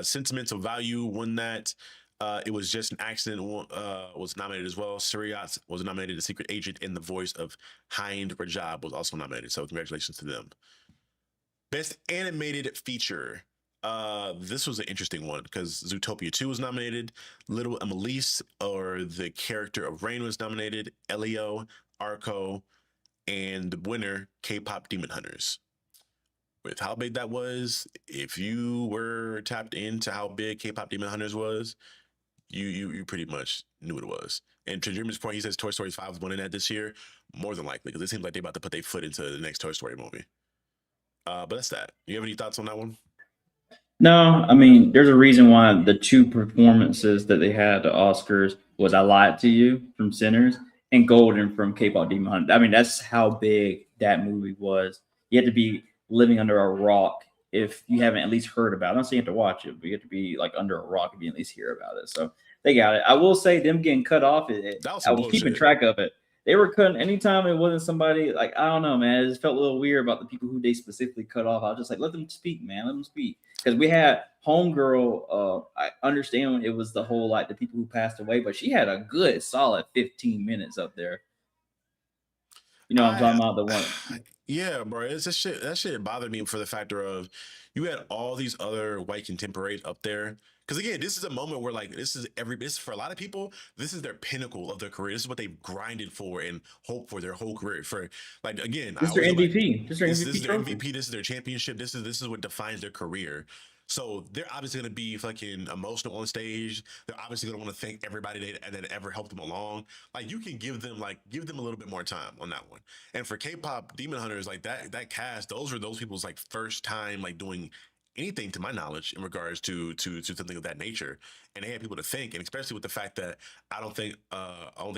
Sentimental Value won that. It Was Just an Accident was nominated as well. Suriat was nominated. The Secret Agent in the voice of Hind Rajab was also nominated. So congratulations to them. Best Animated Feature. This was an interesting one because Zootopia 2 was nominated. Little Emelise, or the character of Rain, was nominated. Elio, Arco, and the winner, K-pop Demon Hunters. With how big that was, if you were tapped into how big K-pop Demon Hunters was, you pretty much knew what it was. And to Jeremy's point, he says Toy Story 5 is winning that this year, more than likely, because it seems like they're about to put their foot into the next Toy Story movie. But that's that. You have any thoughts on that one? No, I mean, there's a reason why the two performances that they had at the Oscars was "I Lied to You" from Sinners and "Golden" from K-pop Demon Hunter. I mean, that's how big that movie was. You had to be living under a rock if you haven't at least heard about it. I'm not saying you have to watch it, but you have to be like under a rock if you at least hear about it. So they got it. I will say them getting cut off, I was keeping track of it. They were cutting anytime it wasn't somebody like, I don't know, man. It just felt a little weird about the people who they specifically cut off. I was just like, let them speak, man. Let them speak. Because we had Homegirl. I understand when it was the whole like the people who passed away, but she had a good solid 15 minutes up there. You know what I'm talking about? The one. Yeah, bro. It's just shit. That shit bothered me for the factor of you had all these other white contemporaries up there. Because again, this is a moment where like this for a lot of people, this is their pinnacle of their career. This is what they've grinded for and hoped for their whole career. For like again, This is their MVP. This is their MVP. This is their championship. This is what defines their career. So they're obviously going to be fucking emotional on stage. They're obviously going to want to thank everybody that ever helped them along. Like you can give them a little bit more time on that one. And for K-pop Demon Hunters, like that cast, those were those people's like first time like doing anything to my knowledge in regards to something of that nature. And they had people to thank, and especially with the fact that I don't think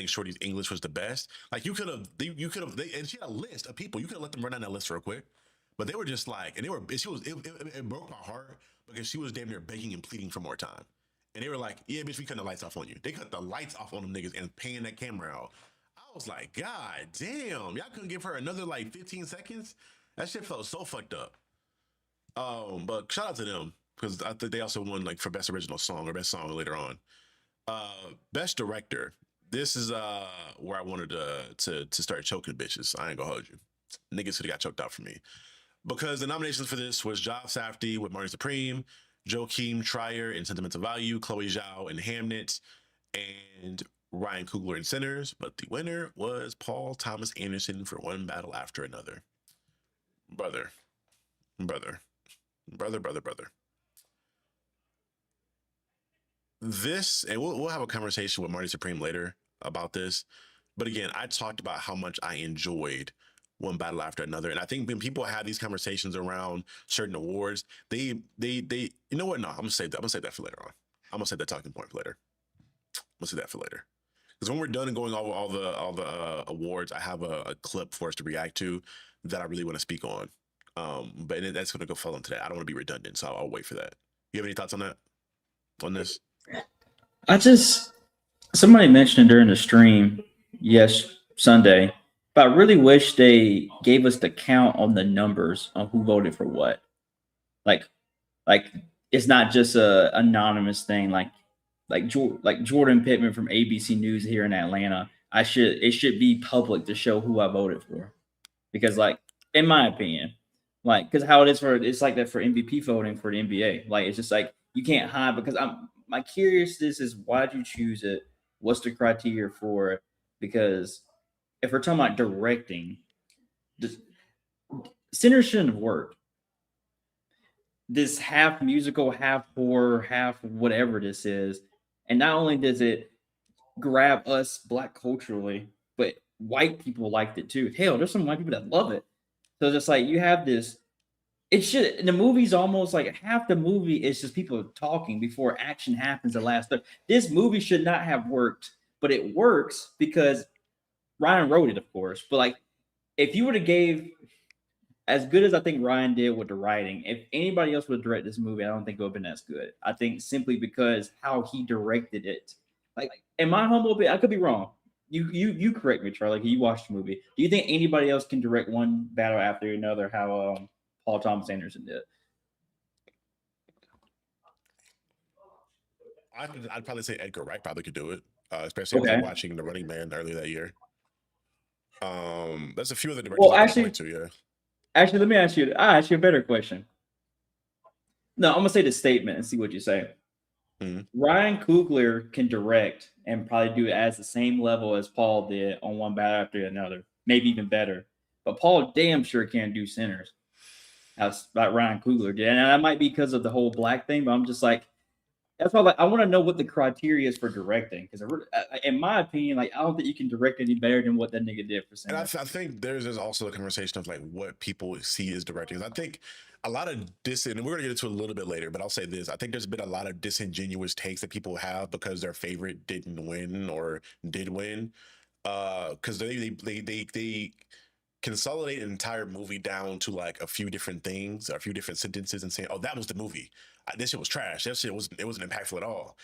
Shorty's English was the best. Like you could have and she had a list of people. You could have let them run down that list real quick. But they were just like, and it broke my heart because she was damn near begging and pleading for more time. And they were like, yeah, bitch, we cut the lights off on you. They cut the lights off on them niggas and paying that camera out. I was like, God damn, y'all couldn't give her another like 15 seconds? That shit felt so fucked up. But shout out to them because I think they also won like for best original song or best song later on. Best director. This is where I wanted to start choking bitches. I ain't gonna hold you. Niggas could have got choked out for me. Because the nominations for this was Job Safdie with Marty Supreme, Joachim Trier in Sentimental Value, Chloe Zhao in Hamnet, and Ryan Coogler in Sinners. But the winner was Paul Thomas Anderson for One Battle After Another. Brother. This, and we'll have a conversation with Marty Supreme later about this. But again, I talked about how much I enjoyed One Battle After Another. And I think when people have these conversations around certain awards, they you know what? No, I'm gonna save that for later on. I'm gonna save that talking point for later. Let's do that for later. Because when we're done and going over all the awards, I have a clip for us to react to. that I really want to speak on. But that's going to go fall into that. I don't want to be redundant, so I'll wait for that. You have any thoughts on that? On this? I just somebody mentioned during the stream, yes, Sunday, but I really wish they gave us the count on the numbers on who voted for what. Like, like it's not just a anonymous thing. Like Jordan Pittman from ABC News here in Atlanta. It should be public to show who I voted for, because like in my opinion, like because how it is for it's like that for MVP voting for the NBA. Like it's just like you can't hide because I'm my curiousness is why'd you choose it? What's the criteria for it? Because if we're talking about directing, this Sinners shouldn't have worked. This half musical, half horror, half whatever this is. And not only does it grab us black culturally, but white people liked it too. Hell, there's some white people that love it. So it's just like you have this. It should the movie's almost like half the movie is just people talking before action happens. The last third. This movie should not have worked, but it works because Ryan wrote it, of course. But like, if you would have gave as good as I think Ryan did with the writing, if anybody else would have directed this movie, I don't think it would have been as good. I think simply because how he directed it. Like, in my humble opinion, I could be wrong. You correct me, Charlie. You watched the movie. Do you think anybody else can direct one battle after another? How Paul Thomas Anderson did? I'd probably say Edgar Wright probably could do it, especially after Okay. watching The Running Man earlier that year. There's a few other directors Well, I can point to. Yeah. actually, let me ask you. I ask you a better question. No, I'm gonna say the statement and see what you say. Mhm. Ryan Coogler can direct and probably do it as the same level as Paul did on one battle after another, maybe even better. But Paul damn sure can't do Sinners as like Ryan Coogler did, and that might be because of the whole black thing. But I'm just like, that's why like, I want to know what the criteria is for directing, because in my opinion, like I don't think you can direct any better than what that nigga did for And Sinners. I think there's also a conversation of like what people see as directing. I think a lot of and we're gonna get into it a little bit later, but I'll say this: I think there's been a lot of disingenuous takes that people have because their favorite didn't win or did win, because they consolidate an entire movie down to like a few different things, a few different sentences, and saying, "Oh, that was the movie. This shit was trash. That shit wasn't impactful at all."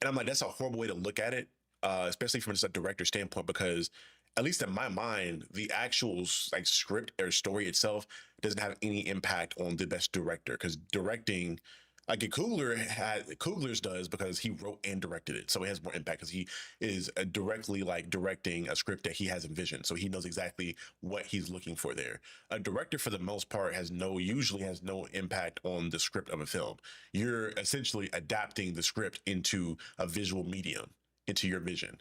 And I'm like, that's a horrible way to look at it, especially from just a director standpoint, because at least in my mind, the actual like script or story itself doesn't have any impact on the best director, because directing. Like Coogler's does because he wrote and directed it, so it has more impact because he is directly like directing a script that he has envisioned, so he knows exactly what he's looking for there. A director, for the most part, usually has no impact on the script of a film. You're essentially adapting the script into a visual medium, into your vision.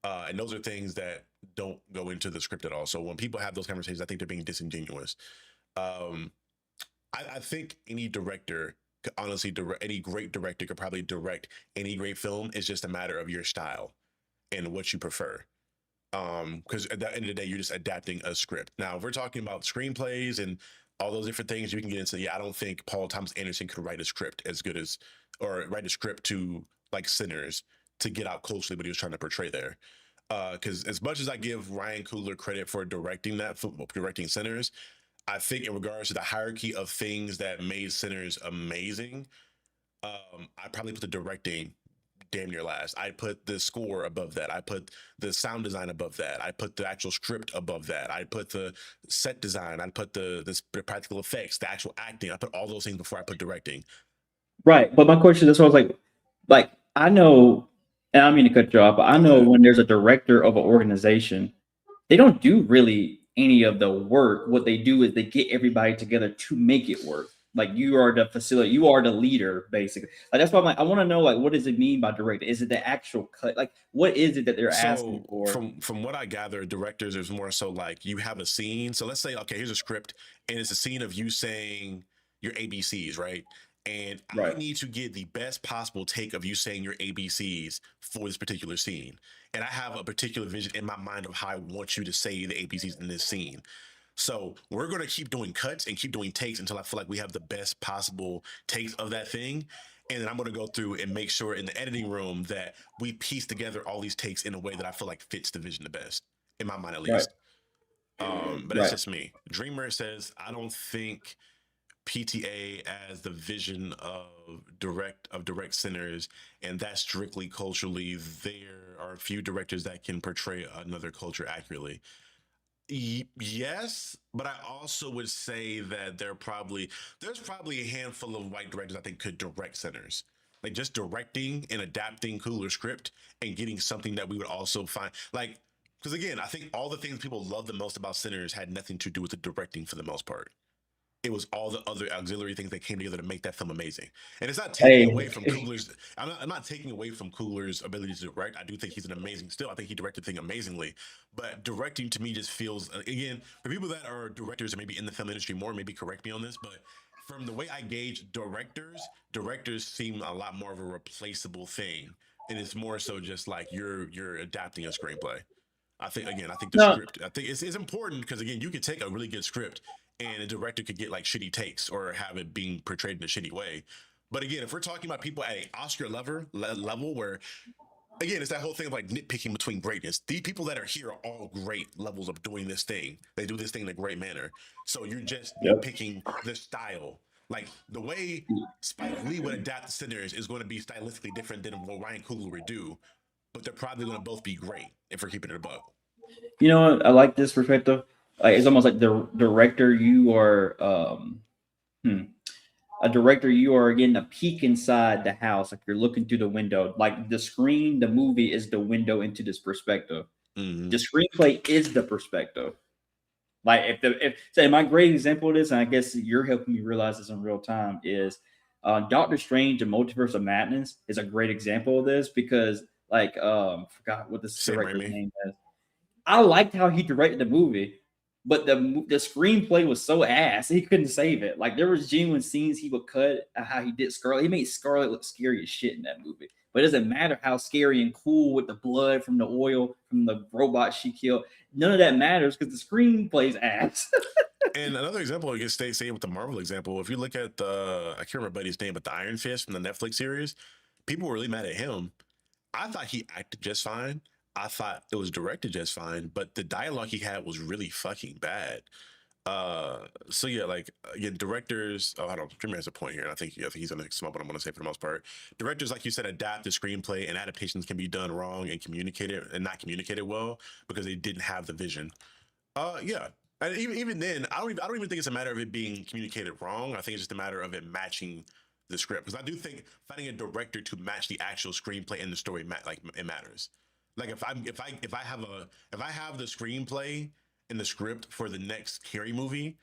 And those are things that don't go into the script at all. So when people have those conversations, I think they're being disingenuous. Um, I think any director could honestly direct, any great director could probably direct any great film. It's just a matter of your style and what you prefer. Because at the end of the day, you're just adapting a script. Now, if we're talking about screenplays and all those different things, you can get into. Yeah, I don't think Paul Thomas Anderson could write a script as good as, or write a script to like Sinners to get out closely what he was trying to portray there. Because as much as I give Ryan Coogler credit for directing directing Sinners, I think in regards to the hierarchy of things that made Sinners amazing, I probably put the directing damn near last. I put the score above that. I put the sound design above that. I put the actual script above that. I put the set design. I put the practical effects, the actual acting. I put all those things before I put directing. Right, but my question that's why I was like I know, and I don't mean to cut you off, but I Go know ahead. when there's a director of an organization, they don't do really any of the work. What they do is they get everybody together to make it work. Like you are the facility, you are the leader, basically. Like that's why I'm like, I want to know like what does it mean by director? Is it the actual cut? Like what is it that they're asking So for? from what I gather, directors is more so like you have a scene. So let's say, okay, here's a script, and it's a scene of you saying your ABCs, right? And I Right. need to get the best possible take of you saying your ABCs for this particular scene. And I have a particular vision in my mind of how I want you to say the ABCs in this scene. So we're going to keep doing cuts and keep doing takes until I feel like we have the best possible takes of that thing. And then I'm going to go through and make sure in the editing room that we piece together all these takes in a way that I feel like fits the vision the best, in my mind at Right. least. But that's Right. just me. Dreamer says, I don't think PTA as the vision of direct sinners, and that's strictly culturally. There are a few directors that can portray another culture accurately. Yes, but I also would say that there's probably a handful of white directors I think could direct sinners. Like just directing and adapting cooler script and getting something that we would also find like because again, I think all the things people love the most about Sinners had nothing to do with the directing for the most part. It was all the other auxiliary things that came together to make that film amazing. And it's not taking Hey, away from Coogler's. I'm not taking away from Coogler's ability to direct. I do think he's an amazing. Still, I think he directed thing amazingly. But directing to me just feels again for people that are directors and maybe in the film industry more. Maybe correct me on this, but from the way I gauge directors seem a lot more of a replaceable thing, and it's more so just like you're adapting a screenplay. I think the no, script. I think it's important because again, you could take a really good script and a director could get like shitty takes or have it being portrayed in a shitty way. But again, if we're talking about people at a Oscar level, where again, it's that whole thing of like nitpicking between greatness. The people that are here are all great levels of doing this thing. They do this thing in a great manner. So you're just yep. nitpicking the style. Like the way Spike Lee would adapt the Sinners is going to be stylistically different than what Ryan Coogler would do, but they're probably going to both be great if we're keeping it above. You know what? I like this perspective. Like it's almost like the director you are. Hmm, a director, you are getting a peek inside the house, like you're looking through the window. Like the screen, the movie is the window into this perspective. Mm-hmm. The screenplay is the perspective. Like if say my great example of this, and I guess you're helping me realize this in real time, is Doctor Strange and Multiverse of Madness is a great example of this because like forgot what this Sam director's Raimi. name is. I liked how he directed the movie, but the screenplay was so ass he couldn't save it. Like there was genuine scenes he would cut how he did Scarlet. He made Scarlet look scary as shit in that movie. But it doesn't matter how scary and cool with the blood from the oil from the robot she killed. None of that matters because the screenplay's ass. And another example, I guess, stay with the Marvel example. If you look at the, I can't remember his name, but the Iron Fist from the Netflix series, people were really mad at him. I thought he acted just fine. I thought it was directed just fine, but the dialogue he had was really fucking bad. So yeah, like again, directors. Oh, I don't. Dreamer has a point here, and I think he's gonna sum up what I'm gonna say for the most part. Directors, like you said, adapt the screenplay, and adaptations can be done wrong and communicated and not communicated well because they didn't have the vision. Yeah. And even then, I don't even think it's a matter of it being communicated wrong. I think it's just a matter of it matching the script. Because I do think finding a director to match the actual screenplay and the story, like it matters. Like if I have the screenplay and the script for the next Carrie movie,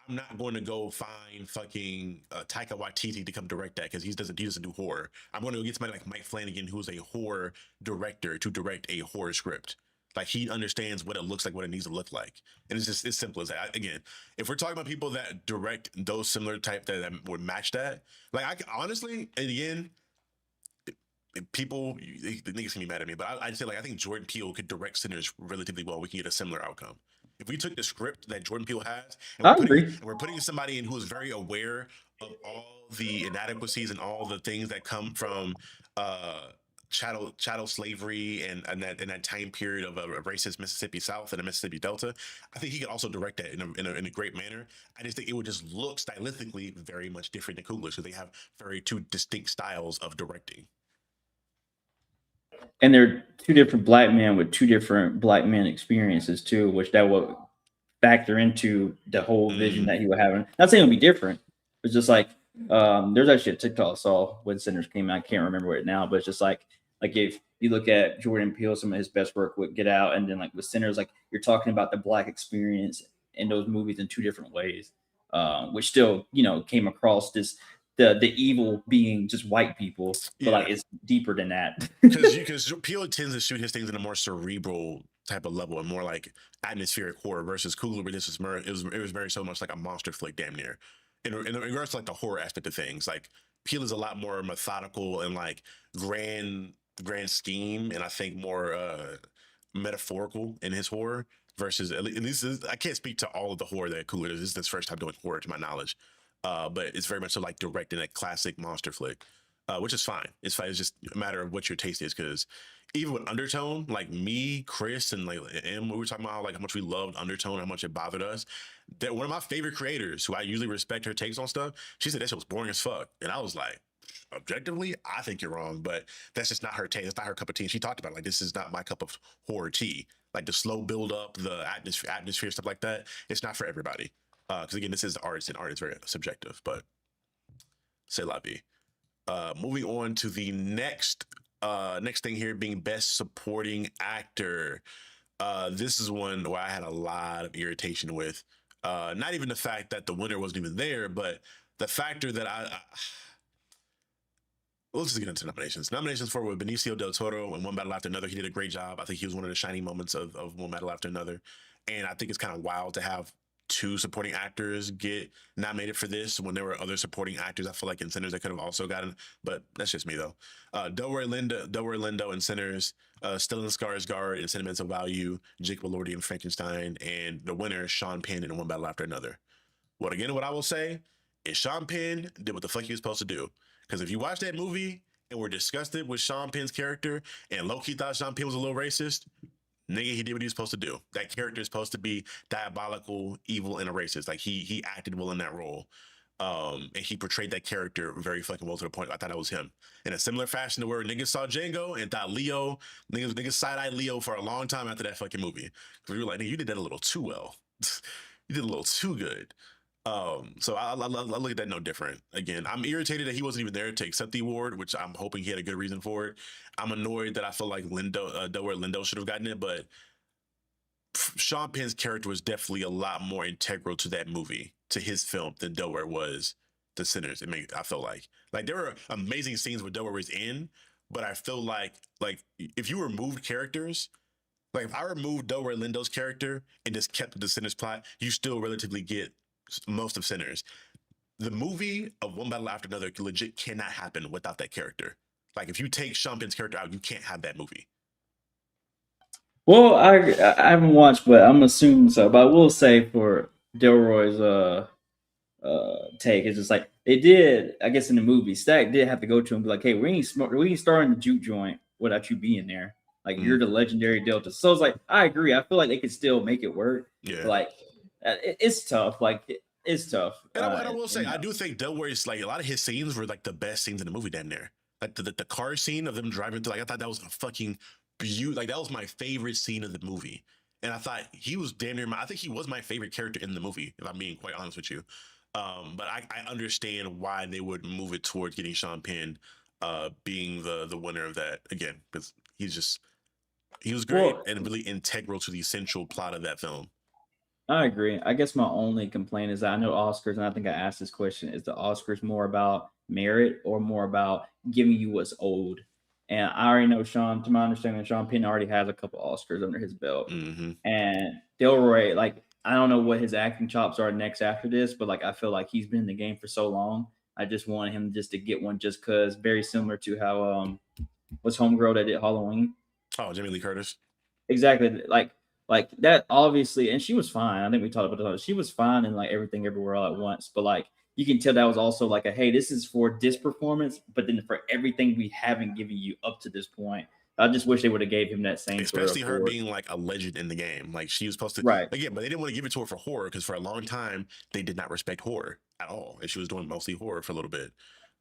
I'm not going to go find fucking Taika Waititi to come direct that because he doesn't do horror. I'm going to go get somebody like Mike Flanagan, who's a horror director, to direct a horror script. Like he understands what it looks like, what it needs to look like, and it's just as simple as that. Again, if we're talking about people that direct those similar type that would match that, like honestly, in the end, people the niggas can be mad at me, but I'd say like I think Jordan Peele could direct Sinners relatively well. We can get a similar outcome if we took the script that Jordan Peele has I agree. and we're putting somebody in who is very aware of all the inadequacies and all the things that come from uh chattel slavery and that time period of a racist Mississippi South and a Mississippi Delta. I think he could also direct that in a great manner. I just think it would just look stylistically very much different than Coogler, so they have very two distinct styles of directing. And they're two different black men with two different black men experiences too, which that will factor into the whole vision Mm, that he would have. Not saying it'll be different. It's just like there's actually a TikTok I saw when Sinners came out. I can't remember it now, but it's just like if you look at Jordan Peele, some of his best work would Get Out, and then like with Sinners, like you're talking about the black experience in those movies in two different ways, which still came across this the evil being just white people, but yeah, like it's deeper than that. because Peele tends to shoot his things in a more cerebral type of level and more like atmospheric horror versus Coogler, where this was it was very so much like a monster flick, damn near. In regards to like the horror aspect of things, like Peele is a lot more methodical and like grand scheme, and I think more metaphorical in his horror versus at least I can't speak to all of the horror that Coogler does. This is his first time doing horror, to my knowledge. But it's very much so like directing a classic monster flick, which is fine. It's fine. It's just a matter of what your taste is, because even with Undertone, like me, Chris, and we were talking about like how much we loved Undertone, how much it bothered us. That one of my favorite creators, who I usually respect her takes on stuff, she said that shit was boring as fuck, and I was like, objectively, I think you're wrong, but that's just not her taste. That's not her cup of tea. And she talked about like this is not my cup of horror tea. Like the slow build up, the atmosphere, stuff like that. It's not for everybody. Because again, this is arts, and art is very subjective. But c'est la vie. Moving on to the next thing here being best supporting actor. This is one where I had a lot of irritation with. Not even the fact that the winner wasn't even there, but the factor that let's just get into nominations. Nominations for with Benicio del Toro and One Battle After Another. He did a great job. I think he was one of the shining moments of One Battle After Another. And I think it's kind of wild to have two supporting actors get nominated for this when there were other supporting actors. I feel like in Sinners they could have also gotten, but that's just me though. Delroy Lindo in Sinners, Stellan Skarsgård in Sentimental Value, Jake Elordi in Frankenstein, and the winner Sean Penn in One Battle After Another. What I will say is Sean Penn did what the fuck he was supposed to do. Because if you watch that movie and were disgusted with Sean Penn's character and low-key thought Sean Penn was a little racist, nigga, he did what he was supposed to do. That character is supposed to be diabolical, evil, and a racist. Like he acted well in that role. And he portrayed that character very fucking well to the point I thought that was him. In a similar fashion to where niggas saw Django and thought niggas side-eyed Leo for a long time after that fucking movie. Because we were like, nigga, you did that a little too well. You did a little too good. So I look at that no different. Again, I'm irritated that he wasn't even there to accept the award, which I'm hoping he had a good reason for it. I'm annoyed that I feel like Delroy Lindo should have gotten it, but Sean Penn's character was definitely a lot more integral to that movie, to his film, than Delroy was to Sinners. I felt like there were amazing scenes where Delroy was in, but I feel like if you removed characters. Like if I removed Delroy Lindo's character and just kept the Sinners plot, you still relatively get most of Sinners. The movie of One Battle After Another legit cannot happen without that character. Like if you take Sean Penn's character out, you can't have that movie. Well, I haven't watched, but I'm assuming so. But I will say for Delroy's take, it's just like they did. I guess in the movie, Stack did have to go to him and be like, "Hey, we ain't starting the juke joint without you being there. Like you're the legendary Delta." So it's like I agree. I feel like they could still make it work. Yeah, but like it's tough. Like it's tough. And I will say, I do think Delroy's like a lot of his scenes were like the best scenes in the movie. Damn near, like the car scene of them driving through. Like I thought that was a fucking beauty. Like that was my favorite scene of the movie. And I thought he was damn near I think he was my favorite character in the movie, if I'm being quite honest with you. But I understand why they would move it towards getting Sean Penn being the winner of that again, because he was great and really integral to the central plot of that film. I agree. I guess my only complaint is that I know Oscars, and I think I asked this question: is the Oscars more about merit or more about giving you what's owed? And I already know Sean. To my understanding, Sean Penn already has a couple Oscars under his belt, and Delroy, like I don't know what his acting chops are next after this, but like I feel like he's been in the game for so long. I just want him just to get one, just because very similar to how was Homegirl that did Halloween. Oh, Jamie Lee Curtis. Exactly. Like that obviously, and she was fine. I think we talked about that. She was fine in like Everything Everywhere All at Once. But like you can tell that was also like a hey, this is for this performance, but then for everything we haven't given you up to this point. I just wish they would have gave him that same especially her being like a legend in the game. Like she was supposed to right. Again, but they didn't want to give it to her for horror because for a long time they did not respect horror at all. And she was doing mostly horror for a little bit.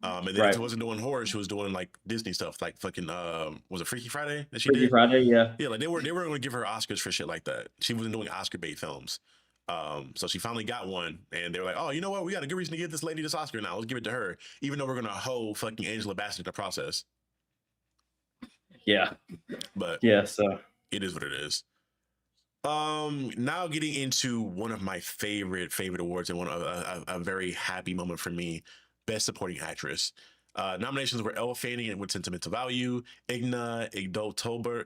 And then if she wasn't doing horror, she was doing like Disney stuff, like fucking was it Freaky Friday that she did? Freaky Friday, yeah. Yeah, like they weren't going to give her Oscars for shit like that. She wasn't doing Oscar bait films. So she finally got one, and they were like, "Oh, you know what? We got a good reason to give this lady this Oscar now. Let's give it to her, even though we're gonna hoe fucking Angela Bassett in the process." Yeah, but yeah, so it is what it is. Now getting into one of my favorite awards and one of a very happy moment for me, Best Supporting Actress. Nominations were Elle Fanning and with Sentimental Value, Igna Igdotober.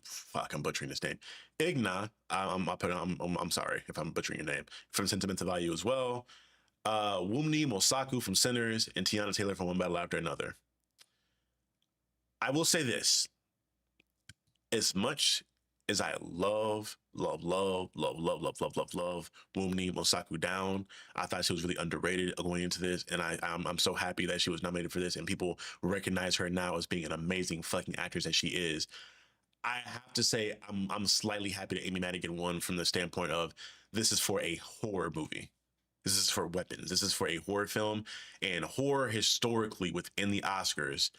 Fuck, I'm butchering this name. Igna, I'm sorry if I'm butchering your name, from Sentimental Value as well. Wumni Mosaku from Sinners and Tiana Taylor from One Battle After Another. I will say this: as much is I love Wumni Mosaku Down. I thought she was really underrated going into this, and I'm so happy that she was nominated for this, and people recognize her now as being an amazing fucking actress that she is. I have to say I'm slightly happy that Amy Madigan won from the standpoint of this is for a horror movie. This is for weapons. This is for a horror film, and horror historically within the Oscars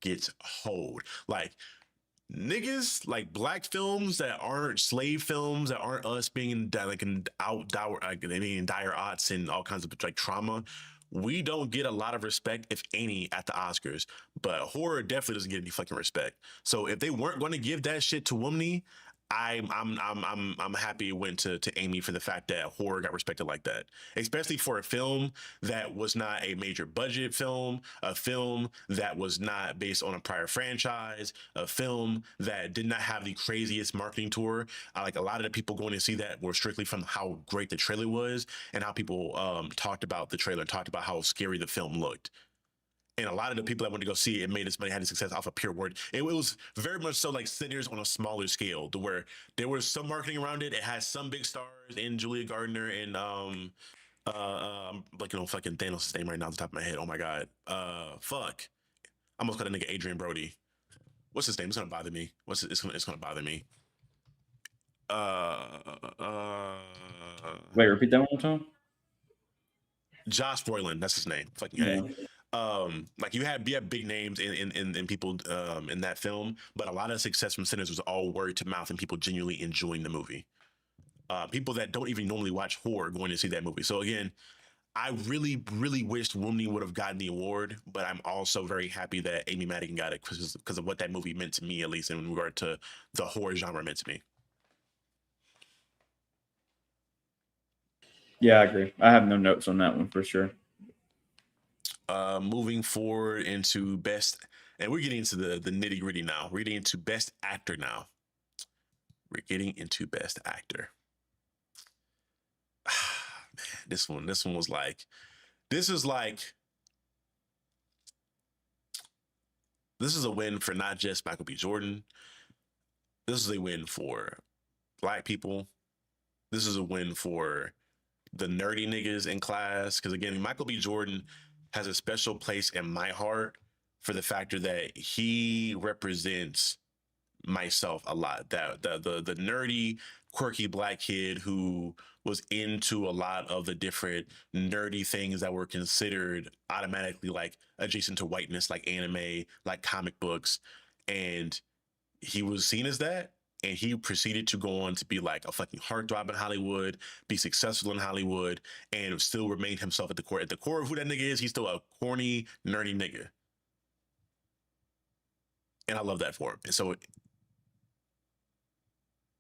gets hoed. Like niggas, like black films that aren't slave films, that aren't us being in like in like being in dire odds and all kinds of like trauma. We don't get a lot of respect, if any, at the Oscars. But horror definitely doesn't get any fucking respect. So if they weren't going to give that shit to Wumney, I'm happy it went to Amy for the fact that horror got respected like that, especially for a film that was not a major budget film, a film that was not based on a prior franchise, a film that did not have the craziest marketing tour. Like a lot of the people going to see that were strictly from how great the trailer was and how people talked about the trailer, talked about how scary the film looked. And a lot of the people that went to go see it, made its money, had its success off of pure word. It was very much so like Sinners on a smaller scale, to where there was some marketing around it. It had some big stars in Julia Gardner and like fucking Thanos' name right now off the top of my head. Oh my god, fuck, I almost got a nigga Adrian Brody. What's his name? It's gonna bother me. It's gonna bother me. Uh, uh, Wait, repeat that one more time. Josh Brolin, that's his name. Fucking Yeah. like you had big names in people in that film, but a lot of success from Sinners was all word to mouth and people genuinely enjoying the movie. People that don't even normally watch horror going to see that movie. So again, I really wished Wumney would have gotten the award, but I'm also very happy that Amy Madigan got it because of what that movie meant to me, at least in regard to the horror genre meant to me. Yeah, I agree. I have no notes on that one for sure. Moving forward into best, and we're getting into the nitty gritty now. We're getting into best actor now. We're getting into best actor. Man, this one was like, this is a win for not just Michael B. Jordan. This is a win for Black people. This is a win for the nerdy niggas in class. Because again, Michael B. Jordan has a special place in my heart for the factor that he represents myself a lot. That the nerdy, quirky Black kid who was into a lot of the different nerdy things that were considered automatically like adjacent to whiteness, like anime, like comic books, and he was seen as that. And he proceeded to go on to be like a fucking heartthrob in Hollywood, be successful in Hollywood, and still remain himself at the core. At the core of who that nigga is, he's still a corny, nerdy nigga. And I love that for him. And so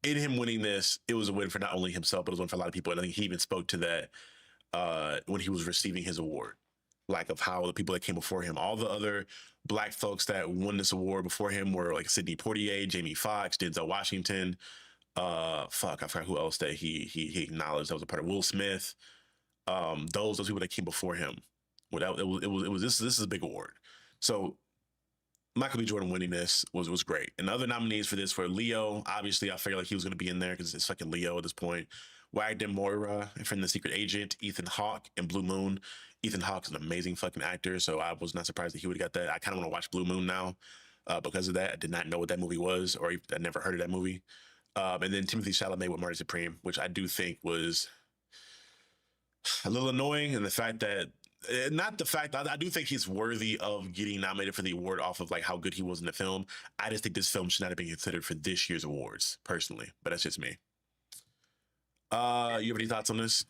in him winning this, it was a win for not only himself, but it was a win for a lot of people. And I think he even spoke to that when he was receiving his award, like of how the people that came before him, all the other Black folks that won this award before him were like Sidney Poitier, Jamie Foxx, Denzel Washington. I forgot who else that he acknowledged that was a part of Will Smith. Those people that came before him. Without it was this is a big award. So Michael B. Jordan winning this was great. And the other nominees for this were Leo. Obviously, I figured like he was going to be in there because it's fucking Leo at this point. Wagner Moira from The Secret Agent, Ethan Hawke in Blue Moon. Ethan Hawke's an amazing fucking actor, so I was not surprised that he would have got that. I kind of want to watch Blue Moon now because of that. I did not know what that movie was, or I never heard of that movie. And then Timothy Chalamet with Marty Supreme, which I do think was a little annoying, and the fact that not the fact I do think he's worthy of getting nominated for the award off of like how good he was in the film. I just think this film should not have been considered for this year's awards, personally. But that's just me. You have any thoughts on this?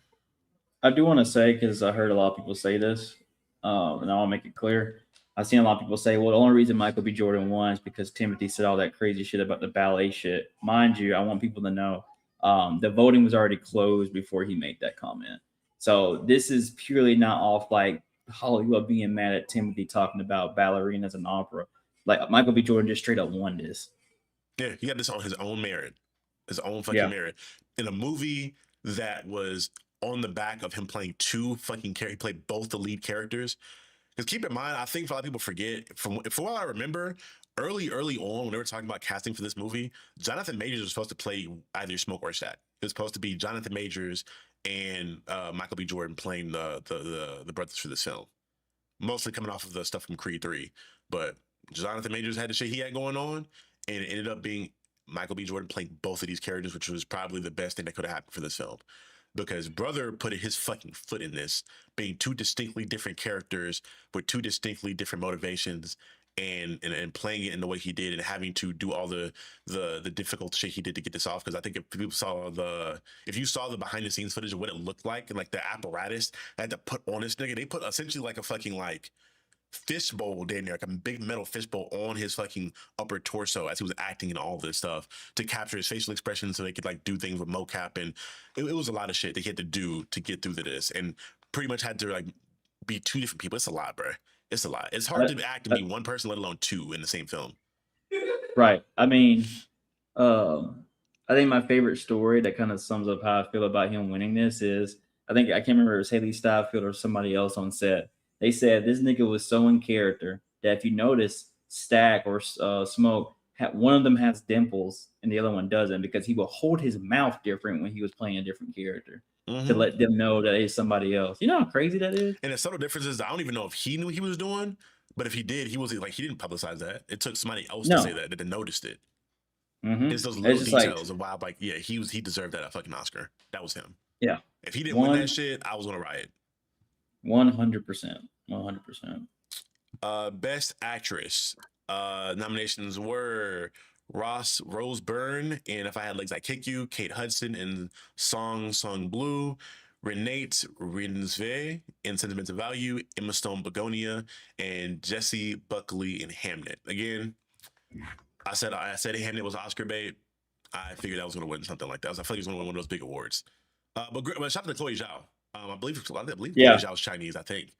I do want to say, because I heard a lot of people say this, and I'll make it clear. I've seen a lot of people say, well, the only reason Michael B. Jordan won is because Timothy said all that crazy shit about the ballet shit. Mind you, I want people to know the voting was already closed before he made that comment. So this is purely not off like Hollywood being mad at Timothy talking about ballerinas and opera. Like Michael B. Jordan just straight up won this. Yeah, he got this on his own merit, his own fucking merit, in a movie that was on the back of him playing two fucking characters. He played both the lead characters. Because keep in mind, I think a lot of people forget from what I remember, early on when they were talking about casting for this movie, Jonathan Majors was supposed to play either Smoke or Shaq. It was supposed to be Jonathan Majors and Michael B. Jordan playing the brothers for this film. Mostly coming off of the stuff from Creed 3. But Jonathan Majors had the shit he had going on, and it ended up being Michael B. Jordan playing both of these characters, which was probably the best thing that could have happened for this film. Because brother put his fucking foot in this, being two distinctly different characters with two distinctly different motivations, and playing it in the way he did, and having to do all the difficult shit he did to get this off. Because I think if you saw the behind the scenes footage of what it looked like, and like the apparatus they had to put on this nigga, they put essentially like a fucking like fishbowl down there, like a big metal fishbowl on his fucking upper torso as he was acting and all this stuff to capture his facial expressions so they could like do things with mocap. And it was a lot of shit they had to do to get through to this, and pretty much had to like be two different people. It's a lot, bro. It's a lot. It's hard to act and be one person, let alone two in the same film. Right. I mean, I think my favorite story that kind of sums up how I feel about him winning this is, I can't remember if it was Haley Steinfeld or somebody else on set. They said this nigga was so in character that if you notice, Stack or Smoke, one of them has dimples and the other one doesn't, because he will hold his mouth different when he was playing a different character to let them know that it's somebody else. You know how crazy that is? And the subtle differences, I don't even know if he knew he was doing, but if he did, he didn't publicize that. It took somebody else to say that they noticed it. It's those little details of why, like, yeah, he deserved that fucking Oscar. That was him. Yeah. If he didn't win that shit, I was gonna riot. 100%. 100%. Best actress. Nominations were Rose Byrne in If I Had Legs I'd Kick You, Kate Hudson in Song Blue, Renate Reinsve in Sentimental Value, Emma Stone Begonia, and Jessie Buckley in Hamnet. Again, I said Hamnet was Oscar bait. I figured I was going to win something like that. I feel like he was going to win one of those big awards. But shout out to Chloe Zhao. I believe Chloe Zhao's Chinese, I think,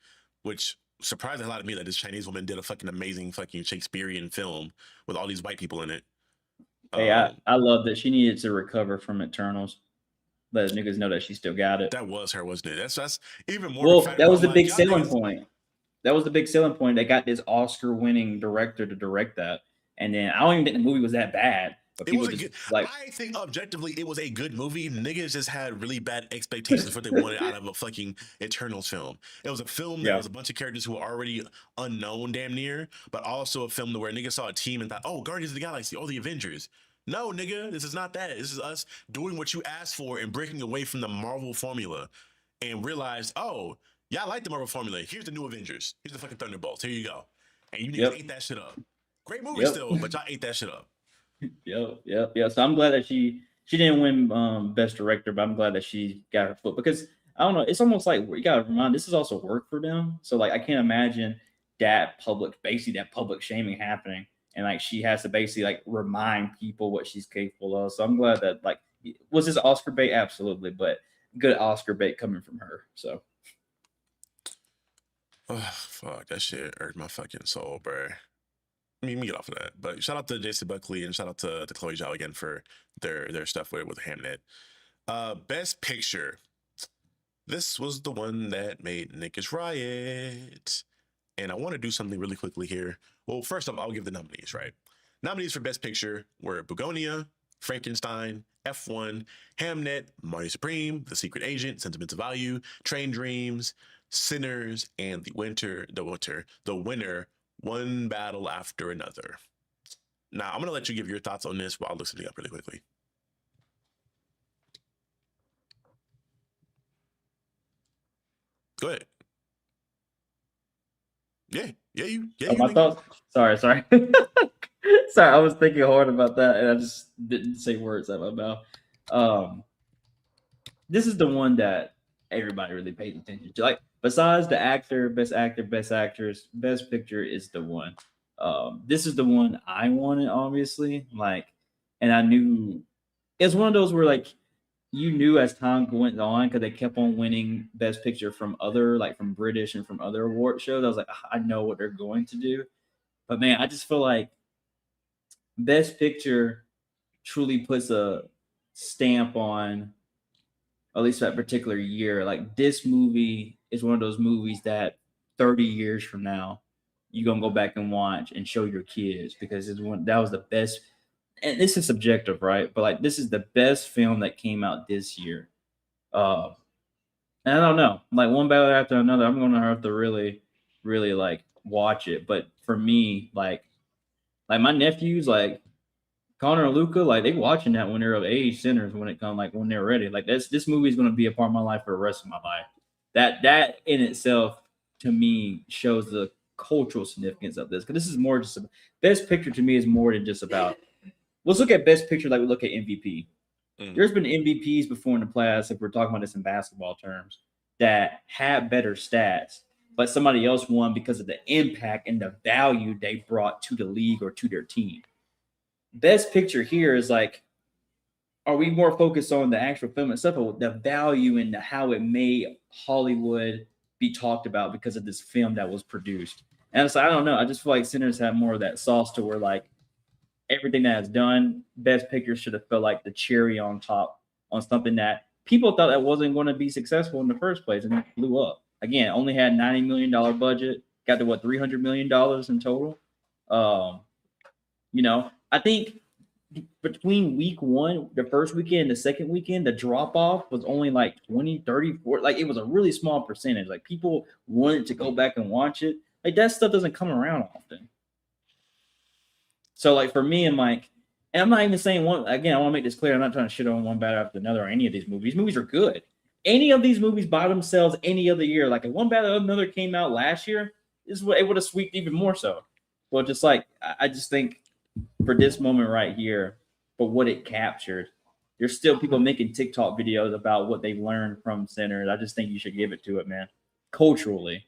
which surprised a lot of me that this Chinese woman did a fucking amazing fucking Shakespearean film with all these white people in it. Hey, I love that she needed to recover from Eternals. Let niggas know that she still got it. That was her, wasn't it? That's even more. Well, that was the big selling point. That was the big selling point. They got this Oscar-winning director to direct that, and then I don't even think the movie was that bad. But people I think objectively it was a good movie. Niggas just had really bad expectations for what they wanted out of a fucking Eternals film. It was a film that was a bunch of characters who were already unknown damn near, but also a film where niggas saw a team and thought, oh, Guardians of the Galaxy, oh, the Avengers. No, nigga, this is not that. This is us doing what you asked for and breaking away from the Marvel formula, and realized, oh, y'all like the Marvel formula. Here's the new Avengers. Here's the fucking Thunderbolts. Here you go. And you niggas ate that shit up. Great movie still, but y'all ate that shit up. Yep. So I'm glad that she didn't win Best Director, but I'm glad that she got her foot, because I don't know. It's almost like you gotta remind, this is also work for them. So like I can't imagine that public shaming happening. And like she has to basically like remind people what she's capable of. So I'm glad that, like, was this Oscar bait? Absolutely, but good Oscar bait coming from her. So, oh fuck, that shit hurt my fucking soul, bro. Let me get off of that. But shout out to Jessie Buckley and shout out to Chloe Zhao again for their stuff with Hamnet. Best Picture. This was the one that made niggas riot. And I want to do something really quickly here. Well, first off, I'll give the nominees, right? Nominees for Best Picture were Begonia, Frankenstein, F1, Hamnet, Marty Supreme, The Secret Agent, Sentimental Value, Train Dreams, Sinners, and the winner, One Battle After Another. Now, I'm going to let you give your thoughts on this while I look something up really quickly. Go ahead. My thoughts. Sorry. Sorry, I was thinking hard about that, and I just didn't say words out of my mouth. This is the one that everybody really pays attention to. Like, besides the actor, best actress, best picture is the one. This is the one I wanted, obviously. Like, and I knew it's one of those where like you knew as time went on, because they kept on winning best picture from from British and from other award shows. I was like, I know what they're going to do. But man, I just feel like best picture truly puts a stamp on at least that particular year. Like, this movie is one of those movies that 30 years from now, you're gonna go back and watch and show your kids because that was the best. And this is subjective, right? But like this is the best film that came out this year. Uh, and I don't know, like one battle after another. I'm gonna have to really, really like watch it. But for me, like my nephews, like Connor and Luca, like they watching that when they're of age, sinners when it comes like when they're ready. Like this movie is gonna be a part of my life for the rest of my life. That in itself to me shows the cultural significance of this. Because this is more just best picture to me is more than just about let's look at best picture like we look at MVP. There's been MVPs before in the past, if we're talking about this in basketball terms, that had better stats, but somebody else won because of the impact and the value they brought to the league or to their team. Best picture here is like, are we more focused on the actual film itself or the value and how it made Hollywood be talked about because of this film that was produced? And so I don't know. I just feel like Sinners have more of that sauce to where like everything that is done, Best Picture should have felt like the cherry on top on something that people thought that wasn't going to be successful in the first place, and it blew up. Again, only had $90 million budget, got to what $300 million in total. I think between week one, the first weekend, and the second weekend, the drop off was only like 20, 30, 40. Like it was a really small percentage. Like people wanted to go back and watch it. Like that stuff doesn't come around often. So like for me and like, and I'm not even saying one again, I want to make this clear. I'm not trying to shit on one battle after another or any of these movies. Movies are good. Any of these movies by themselves any other year, like if one battle another came out last year, this is what it would have swept even more so. Well, just like I just think for this moment right here, for what it captured, there's still people making TikTok videos about what they've learned from Sinners. I just think you should give it to it, man. Culturally.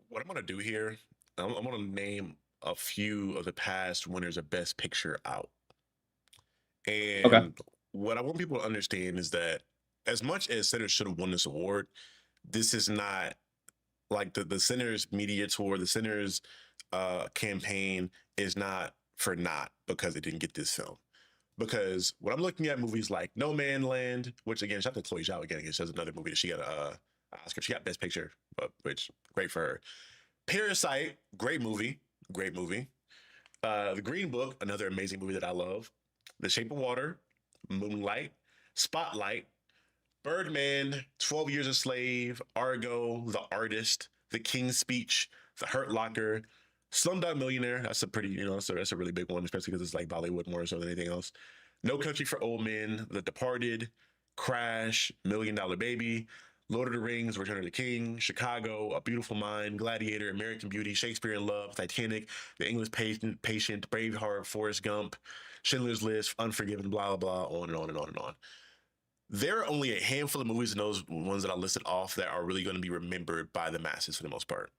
What I'm gonna do here, I'm gonna name a few of the past winners of Best Picture out. Okay. And what I want people to understand is that as much as Sinners should have won this award, this is not like the Sinners media tour, the Sinners campaign is not for naught because it didn't get this film. Because when I'm looking at movies like No Man Land, which again, shout out to Chloe Zhao again, it's just another movie that she got a Oscar. She got Best Picture, but which great for her. Parasite, great movie, great movie. The Green Book, another amazing movie that I love. The Shape of Water, Moonlight, Spotlight, Birdman, 12 Years a Slave, Argo, The Artist, The King's Speech, The Hurt Locker, Slumdog Millionaire. That's a pretty, so that's a really big one, especially because it's like Bollywood more so than anything else. No Country for Old Men, The Departed, Crash, $1 Million Baby, Lord of the Rings, Return of the King, Chicago, A Beautiful Mind, Gladiator, American Beauty, Shakespeare in Love, Titanic, The English Patient, Braveheart, Forrest Gump, Schindler's List, Unforgiven, blah, blah, blah, on and on and on and on. There are only a handful of movies in those ones that I listed off that are really going to be remembered by the masses for the most part.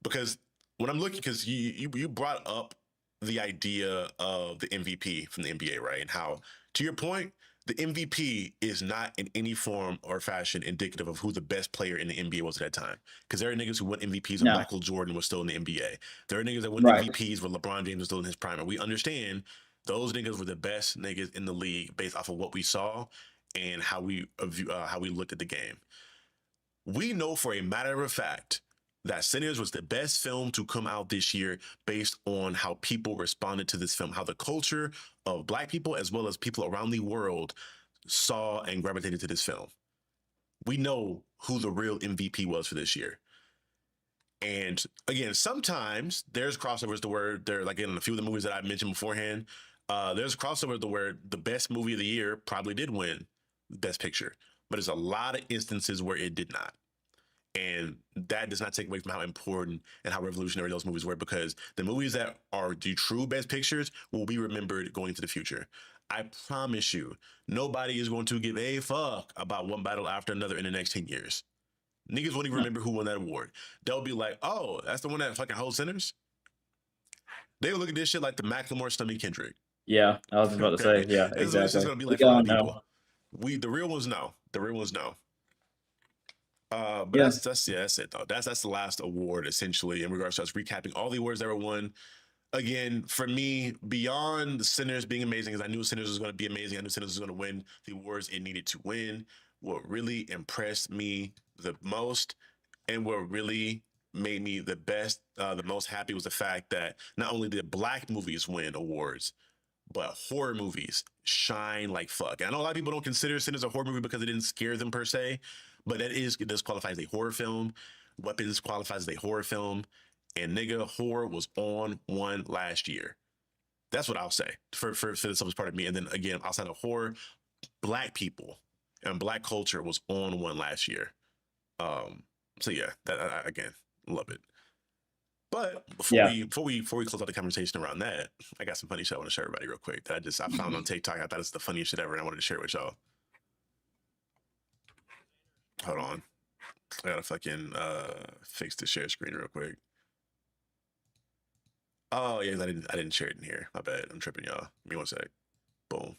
Because when I'm looking, because you brought up the idea of the MVP from the NBA, right? And how, to your point, the MVP is not in any form or fashion indicative of who the best player in the NBA was at that time. Because there are niggas who won MVPs when Michael Jordan was still in the NBA. There are niggas that won MVPs when LeBron James was still in his prime. And we understand those niggas were the best niggas in the league based off of what we saw and how we looked at the game. We know for a matter of fact that Sinners was the best film to come out this year based on how people responded to this film, how the culture of Black people as well as people around the world saw and gravitated to this film. We know who the real MVP was for this year. And again, sometimes there's crossovers to where they're like in a few of the movies that I mentioned beforehand. There's crossover to where the best movie of the year probably did win Best Picture, but there's a lot of instances where it did not. And that does not take away from how important and how revolutionary those movies were, because the movies that are the true best pictures will be remembered going into the future. I promise you, nobody is going to give a fuck about one battle after another in the next 10 years. Niggas won't even remember who won that award. They'll be like, oh, that's the one that fucking holds Sinners? They'll look at this shit like the Macklemore Stomach Kendrick. Yeah, I was about to say, yeah, exactly. It's just going to be like for a lot of people. The real ones know. The real ones know. But yeah. that's it though. That's the last award essentially in regards to us recapping all the awards that were won. Again, for me, beyond the Sinners being amazing, because I knew Sinners was going to be amazing. I knew Sinners was going to win the awards it needed to win. What really impressed me the most and what really made me the most happy was the fact that not only did black movies win awards, but horror movies shine like fuck. And I know a lot of people don't consider Sinners a horror movie because it didn't scare them per se, but it does qualify as a horror film. Weapons qualifies as a horror film, and nigga, horror was on one last year. That's what I'll say for this was part of me. And then again, outside of horror, black people and black culture was on one last year. So yeah, that again, love it. But before we close out the conversation around that, I got some funny shit I want to share everybody real quick that I found on TikTok. I thought it's the funniest shit ever, and I wanted to share it with y'all. Hold on, I gotta fucking fix the share screen real quick. Oh yeah, I didn't share it in here. My bad. I'm tripping, y'all. Give me one sec. Boom.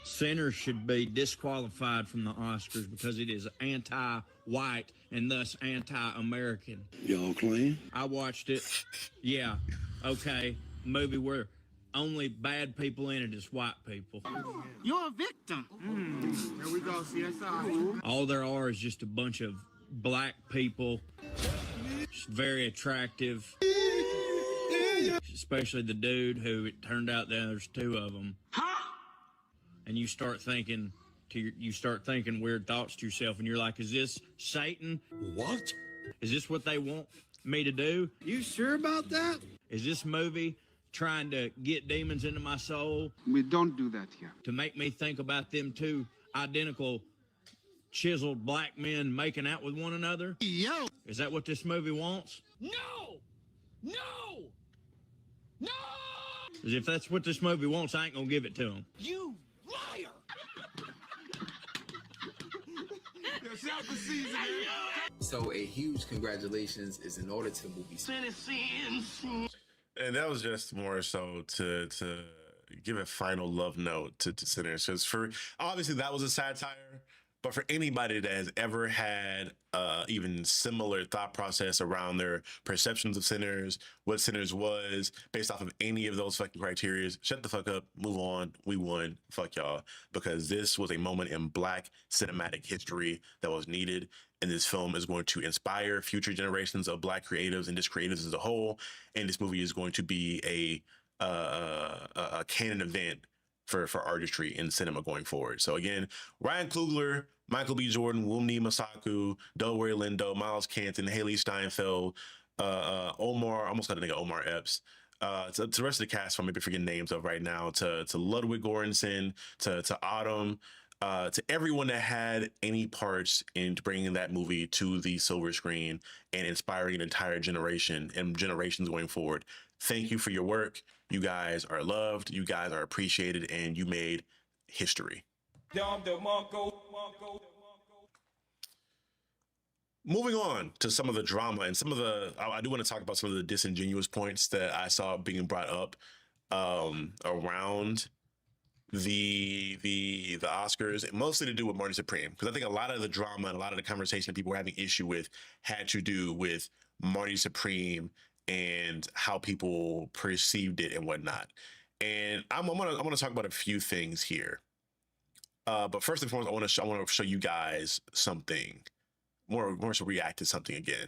Sinners should be disqualified from the Oscars because it is anti-white and thus anti-American. Y'all clean? I watched it. Yeah. Okay. Movie where only bad people in it is white people. You're a victim. Here we go, CSI. All there are is just a bunch of black people. Very attractive. Especially the dude who it turned out that there's two of them. And you start thinking weird thoughts to yourself, and you're like, is this Satan? What? Is this what they want me to do? You sure about that? Is this movie trying to get demons into my soul We don't do that here. to make me think about them two identical chiseled black men making out with one another? Yo! Is that what this movie wants? No! No! No! Because if that's what this movie wants, I ain't gonna give it to them. You liar! So a huge congratulations is in order to the movie. And that was just more so to give a final love note to Sinners. Because for obviously that was a satire, but for anybody that has ever had even similar thought process around their perceptions of Sinners, what Sinners was, based off of any of those fucking criteria, shut the fuck up, move on, we won, fuck y'all. Because this was a moment in black cinematic history that was needed. And this film is going to inspire future generations of black creatives and just creatives as a whole. And this movie is going to be a canon event for artistry in cinema going forward. So again, Ryan Coogler, Michael B. Jordan, Wunmi Masaku, Delroy Lindo, Miles Canton, Haley Steinfeld, Omar, almost got a nigga Omar Epps, to the rest of the cast, I'm maybe forgetting names of right now, to Ludwig Göransson, to Autumn, to everyone that had any parts in bringing that movie to the silver screen and inspiring an entire generation and generations going forward. Thank you for your work. You guys are loved. You guys are appreciated, and you made history. Moving on to some of the drama and some of I do want to talk about some of the disingenuous points that I saw being brought up around the Oscars, mostly to do with Marty Supreme, because I think a lot of the drama and a lot of the conversation that people were having issue with had to do with Marty Supreme and how people perceived it and whatnot. And I'm gonna talk about a few things here. But first and foremost, I want to show you guys something more so react to something again.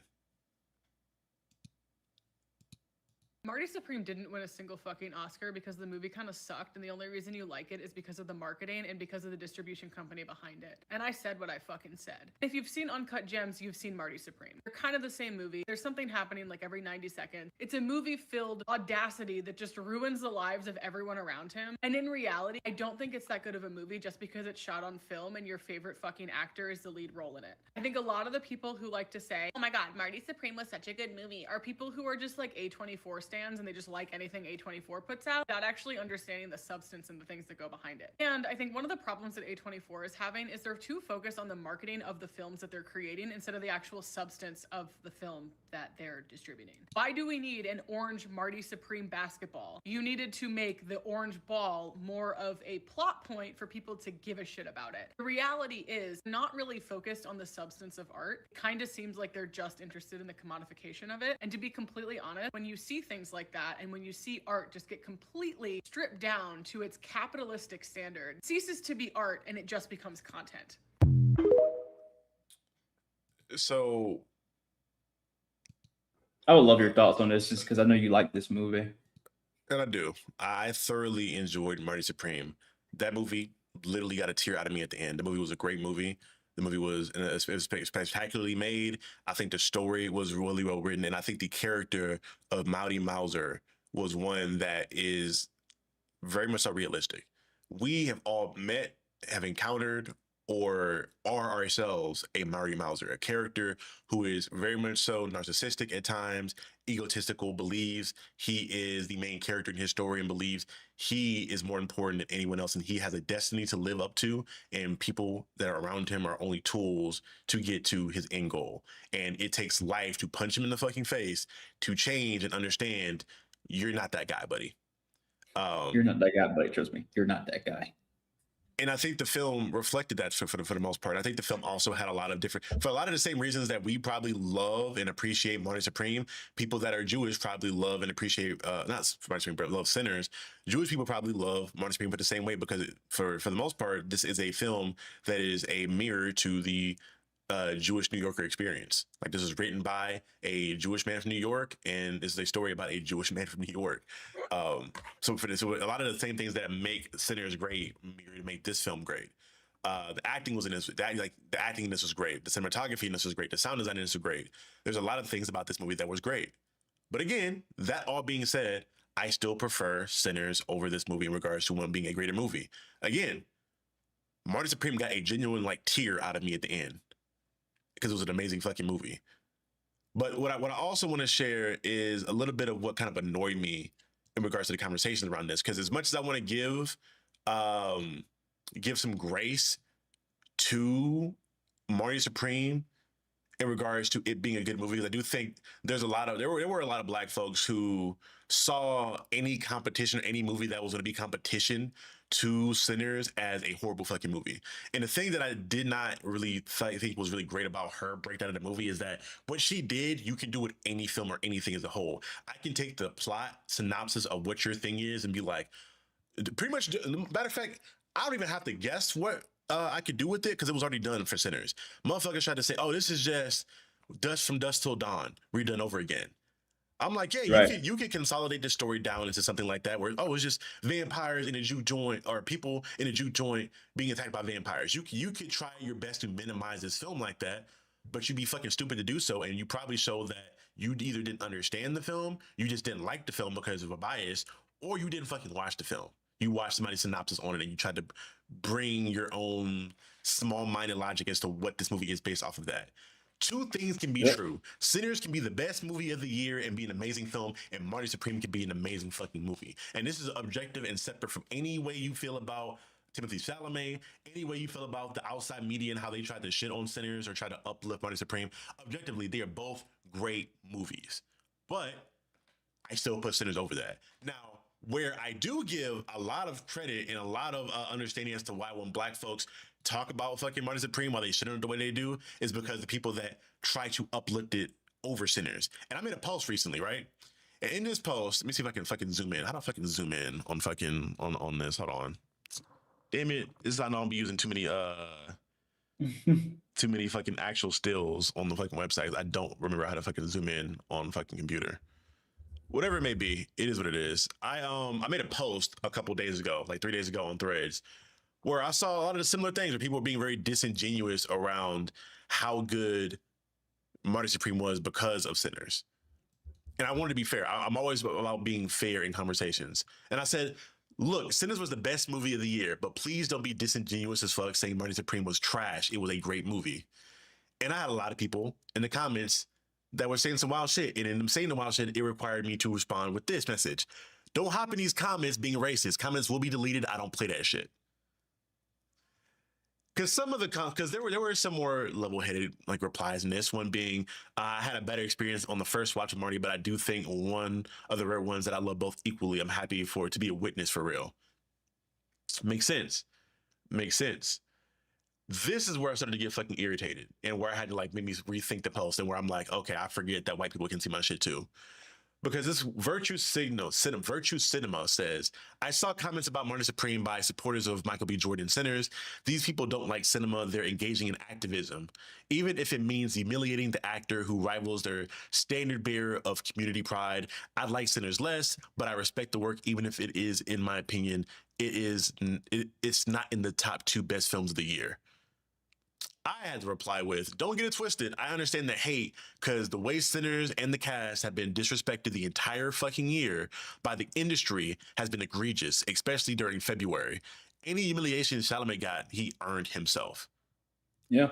Marty Supreme didn't win a single fucking Oscar because the movie kind of sucked, and the only reason you like it is because of the marketing and because of the distribution company behind it. And I said what I fucking said. If you've seen Uncut Gems, you've seen Marty Supreme. They're kind of the same movie. There's something happening like every 90 seconds. It's a movie filled audacity that just ruins the lives of everyone around him. And in reality, I don't think it's that good of a movie just because it's shot on film and your favorite fucking actor is the lead role in it. I think a lot of the people who like to say, oh my god, Marty Supreme was such a good movie, are people who are just like A24 stands and they just like anything A24 puts out without actually understanding the substance and the things that go behind it. And I think one of the problems that A24 is having is they're too focused on the marketing of the films that they're creating instead of the actual substance of the film that they're distributing. Why do we need an orange Marty Supreme basketball? You needed to make the orange ball more of a plot point for people to give a shit about it. The reality is not really focused on the substance of art. It kind of seems like they're just interested in the commodification of it. And to be completely honest, when you see things like that, and when you see art just get completely stripped down to its capitalistic standard, it ceases to be art and it just becomes content. So I would love your thoughts on this, just because I know you like this movie. and I do. I thoroughly enjoyed Marty Supreme. That movie literally got a tear out of me at the end. The movie was a great movie. The movie was, it was spectacularly made. I think the story was really well written, and I think the character of Mouty Mauser was one that is very much so realistic. We have all met, have encountered, or are ourselves a Maury Mauser, a character who is very much so narcissistic at times, egotistical, believes he is the main character in his story and believes he is more important than anyone else and he has a destiny to live up to, and people that are around him are only tools to get to his end goal. And it takes life to punch him in the fucking face to change and understand you're not that guy, buddy. You're not that guy, buddy. Trust me, you're not that guy. And I think the film reflected that for the most part. I think the film also had a lot of different, for a lot of the same reasons that we probably love and appreciate Marty Supreme. People that are Jewish probably love and appreciate not Marty Supreme, but love Sinners. Jewish people probably love Marty Supreme, but the same way, because for the most part, this is a film that is a mirror to the Jewish New Yorker experience. Like, this is written by a Jewish man from New York, and this is a story about a Jewish man from New York. So for this, so a lot of the same things that make Sinners great make this film great. The acting was in this, the acting in this was great. The cinematography in this was great. The sound design in this was great. There's a lot of things about this movie that was great. But again, that all being said, I still prefer Sinners over this movie in regards to one being a greater movie. Again, Marty Supreme got a genuine tear out of me at the end, because it was an amazing fucking movie. But what I also want to share is a little bit of what kind of annoyed me in regards to the conversation around this. Because as much as I want to give some grace to Marty Supreme in regards to it being a good movie, because I do think there were a lot of black folks who saw any competition, any movie that was going to be competition to Sinners as a horrible fucking movie. And the thing that I did not really think was really great about her breakdown of the movie is that what she did, you can do with any film or anything as a whole. I can take the plot synopsis of what your thing is and be like, pretty much, matter of fact, I don't even have to guess what I could do with it, because it was already done for Sinners. Motherfuckers tried to say, oh, this is just Dust from Dusk Till Dawn redone over again. I'm like, yeah, Right. you can consolidate the story down into something like that, where, oh, it's just vampires in a juke joint, or people in a juke joint being attacked by vampires. You could try your best to minimize this film like that, but you'd be fucking stupid to do so, and you probably show that you either didn't understand the film, you just didn't like the film because of a bias, or you didn't fucking watch the film. You watched somebody's synopsis on it and you tried to bring your own small-minded logic as to what this movie is based off of that. Two things can be true. Sinners can be the best movie of the year and be an amazing film, and Marty Supreme can be an amazing fucking movie. And this is objective and separate from any way you feel about Timothy Chalamet, any way you feel about the outside media and how they tried to shit on Sinners or try to uplift Marty Supreme. Objectively, they are both great movies. But I still put Sinners over that. Now, where I do give a lot of credit and a lot of understanding as to why when black folks talk about fucking Marty Supreme, why they shit on it the way they do, is because the people that try to uplift it over Sinners. And I made a post recently, right? And in this post, let me see if I can fucking zoom in. How do I fucking zoom in on fucking on this? Hold on. Damn it. This is how I know I'll be using too many fucking actual stills on the fucking website. I don't remember how to fucking zoom in on fucking computer. Whatever it may be, it is what it is. I made a post a couple days ago, like 3 days ago on Threads, where I saw a lot of the similar things where people were being very disingenuous around how good Marty Supreme was because of Sinners. And I wanted to be fair. I'm always about being fair in conversations. And I said, look, Sinners was the best movie of the year, but please don't be disingenuous as fuck saying Marty Supreme was trash. It was a great movie. And I had a lot of people in the comments that were saying some wild shit. And in them saying the wild shit, it required me to respond with this message. Don't hop in these comments being racist. Comments will be deleted. I don't play that shit. Because some of the because there were some more level-headed replies in this one being I had a better experience on the first watch of Marty, but I do think one of the rare ones that I love both equally. I'm happy for it to be a witness for real. Makes sense. Makes sense. This is where I started to get fucking irritated and where I had to make me rethink the post and where I'm like, okay, I forget that white people can see my shit too. Because this Virtue Cinema says, I saw comments about Marty Supreme by supporters of Michael B. Jordan Sinners. These people don't like cinema. They're engaging in activism, even if it means humiliating the actor who rivals their standard bearer of community pride. I like Sinners less, but I respect the work, even if it is, in my opinion, it's not in the top 2 best films of the year. I had to reply with, don't get it twisted. I understand the hate because the way Sinners and the cast have been disrespected the entire fucking year by the industry has been egregious, especially during February. Any humiliation Chalamet got, he earned himself. Yeah.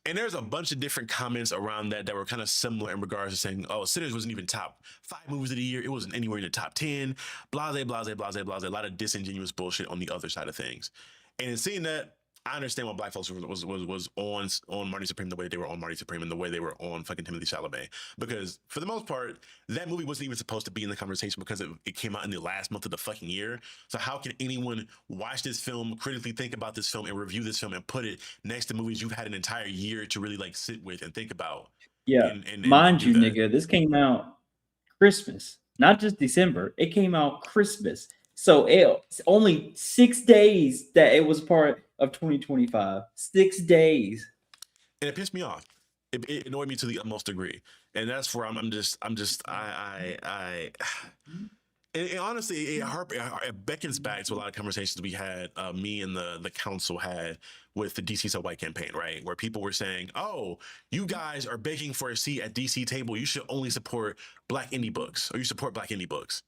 And there's a bunch of different comments around that were kind of similar in regards to saying, oh, Sinners wasn't even top 5 movies of the year. It wasn't anywhere in the top 10. Blase, blase, blase, blase. A lot of disingenuous bullshit on the other side of things. And in seeing that, I understand why black folks was on Marty Supreme the way they were on Marty Supreme and the way they were on fucking Timothy Chalamet. Because for the most part, that movie wasn't even supposed to be in the conversation because it came out in the last month of the fucking year. So how can anyone watch this film, critically think about this film and review this film and put it next to movies you've had an entire year to really like sit with and think about? Yeah. And Mind you, do that. nigga, this came out Christmas, not just December. It came out Christmas. So it's only 6 days that it was part of 2025. 6 days. And it pissed me off. It annoyed me to the utmost degree. And that's where and honestly, it beckons back to a lot of conversations we had, me and the council had with the DC So White campaign, right? Where people were saying, oh, you guys are begging for a seat at DC table. You should only support black indie books, or you support black indie books.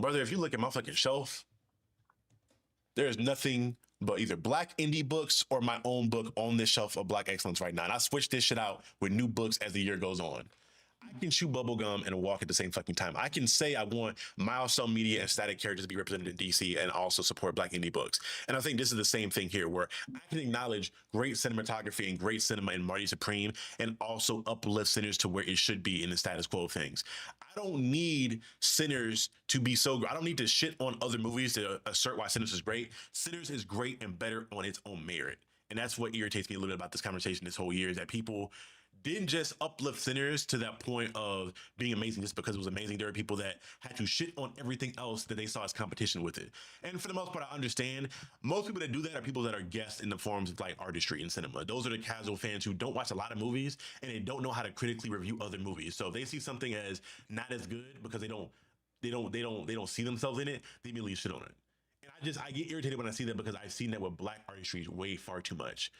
Brother, if you look at my fucking shelf, there's nothing but either black indie books or my own book on this shelf of black excellence right now. And I switch this shit out with new books as the year goes on. I can chew bubblegum and walk at the same fucking time. I can say I want Milestone Media and Static Characters to be represented in DC and also support black indie books. And I think this is the same thing here, where I can acknowledge great cinematography and great cinema in Marty Supreme and also uplift Sinners to where it should be in the status quo of things. I don't need Sinners to be so great. I don't need to shit on other movies to assert why Sinners is great. Sinners is great and better on its own merit. And that's what irritates me a little bit about this conversation this whole year, is that people didn't just uplift Sinners to that point of being amazing just because it was amazing. There are people that had to shit on everything else that they saw as competition with it. And for the most part, I understand most people that do that are people that are guests in the forms of like artistry and cinema. Those are the casual fans who don't watch a lot of movies and they don't know how to critically review other movies. So if they see something as not as good because they don't see themselves in it, they immediately shit on it. And I get irritated when I see that, because I've seen that with black artistry way far too much,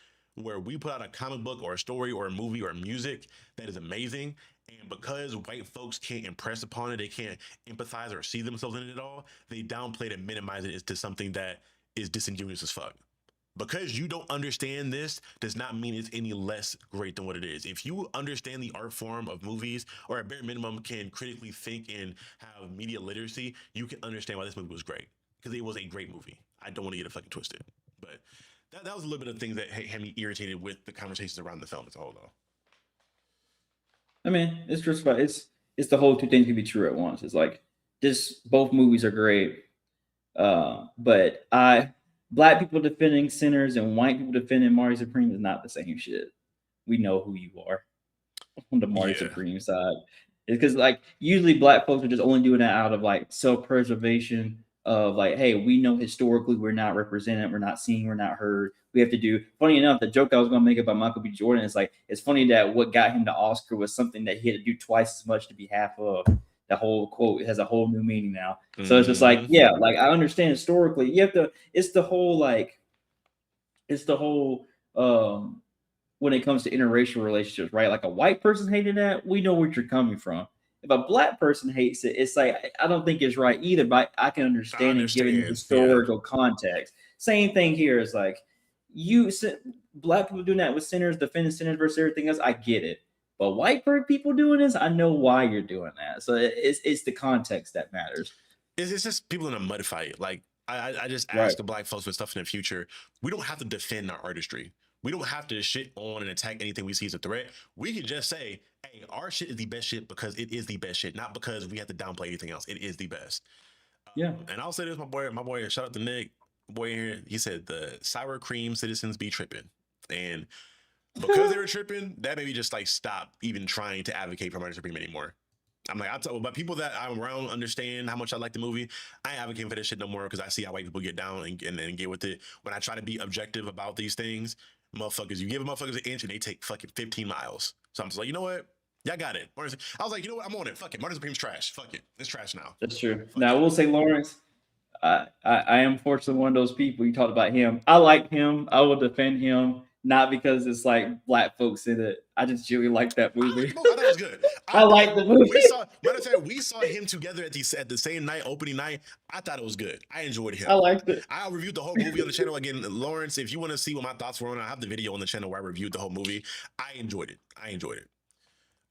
where we put out a comic book or a story or a movie or music that is amazing, and because white folks can't impress upon it, they can't empathize or see themselves in it at all, they downplay it and minimize it to something that is disingenuous as fuck. Because you don't understand this does not mean it's any less great than what it is. If you understand the art form of movies, or at bare minimum can critically think and have media literacy, you can understand why this movie was great, because it was a great movie. I don't want to get it fucking twisted, but that was a little bit of things that had me irritated with the conversations around the film as a whole, though. I mean, it's just about it's the whole two things can be true at once. It's like both movies are great, but black people defending Sinners and white people defending Marty Supreme is not the same shit. We know who you are on the Marty Supreme side. It's because like usually black folks are just only doing that out of like self-preservation, of like, hey, we know historically we're not represented, we're not seen, we're not heard. We have to do. Funny enough, the joke I was going to make about Michael B. Jordan is like, it's funny that what got him the Oscar was something that he had to do twice as much to be half of. The whole quote, it has a whole new meaning now. So it's just like, yeah, like I understand historically, you have to. It's the whole when it comes to interracial relationships, right? Like a white person hating that, we know where you're coming from. If a black person hates it, it's like, I don't think it's right either, but I can understand it given the historical context. Same thing here is like, black people doing that with Sinners, defending Sinners versus everything else, I get it. But white people doing this, I know why you're doing that. So it's the context that matters. It's just people in a mud fight. Like, I just ask the black folks with stuff in the future, we don't have to defend our artistry. We don't have to shit on and attack anything we see as a threat. We can just say, hey, our shit is the best shit because it is the best shit, not because we have to downplay anything else. It is the best. Yeah. And I'll say this, my boy, shout out to Nick, boy here. He said the sour cream citizens be tripping. And because they were tripping, that made me just like stop even trying to advocate for Marty Supreme anymore. I'm like, I tell, but people that I'm around understand how much I like the movie. I ain't advocating for this shit no more because I see how white people get down and get with it. When I try to be objective about these things, motherfuckers, you give motherfuckers an inch and they take fucking 15 miles. So I'm just like, you know what? Y'all got it. I was like, you know what? I'm on it. Fuck it. Martin Supreme's trash. Fuck it. It's trash now. That's true. Fuck Now I it. will say, Lawrence, I am fortunately one of those people. You talked about him. I like him. I will defend him, not because it's like black folks in it. I just really like that movie. I thought it was good. I like the movie. We saw him together at the same night, opening night. I thought it was good. I enjoyed him. I liked it. I reviewed the whole movie on the channel again. Lawrence, if you want to see what my thoughts were on it, I have the video on the channel where I reviewed the whole movie. I enjoyed it.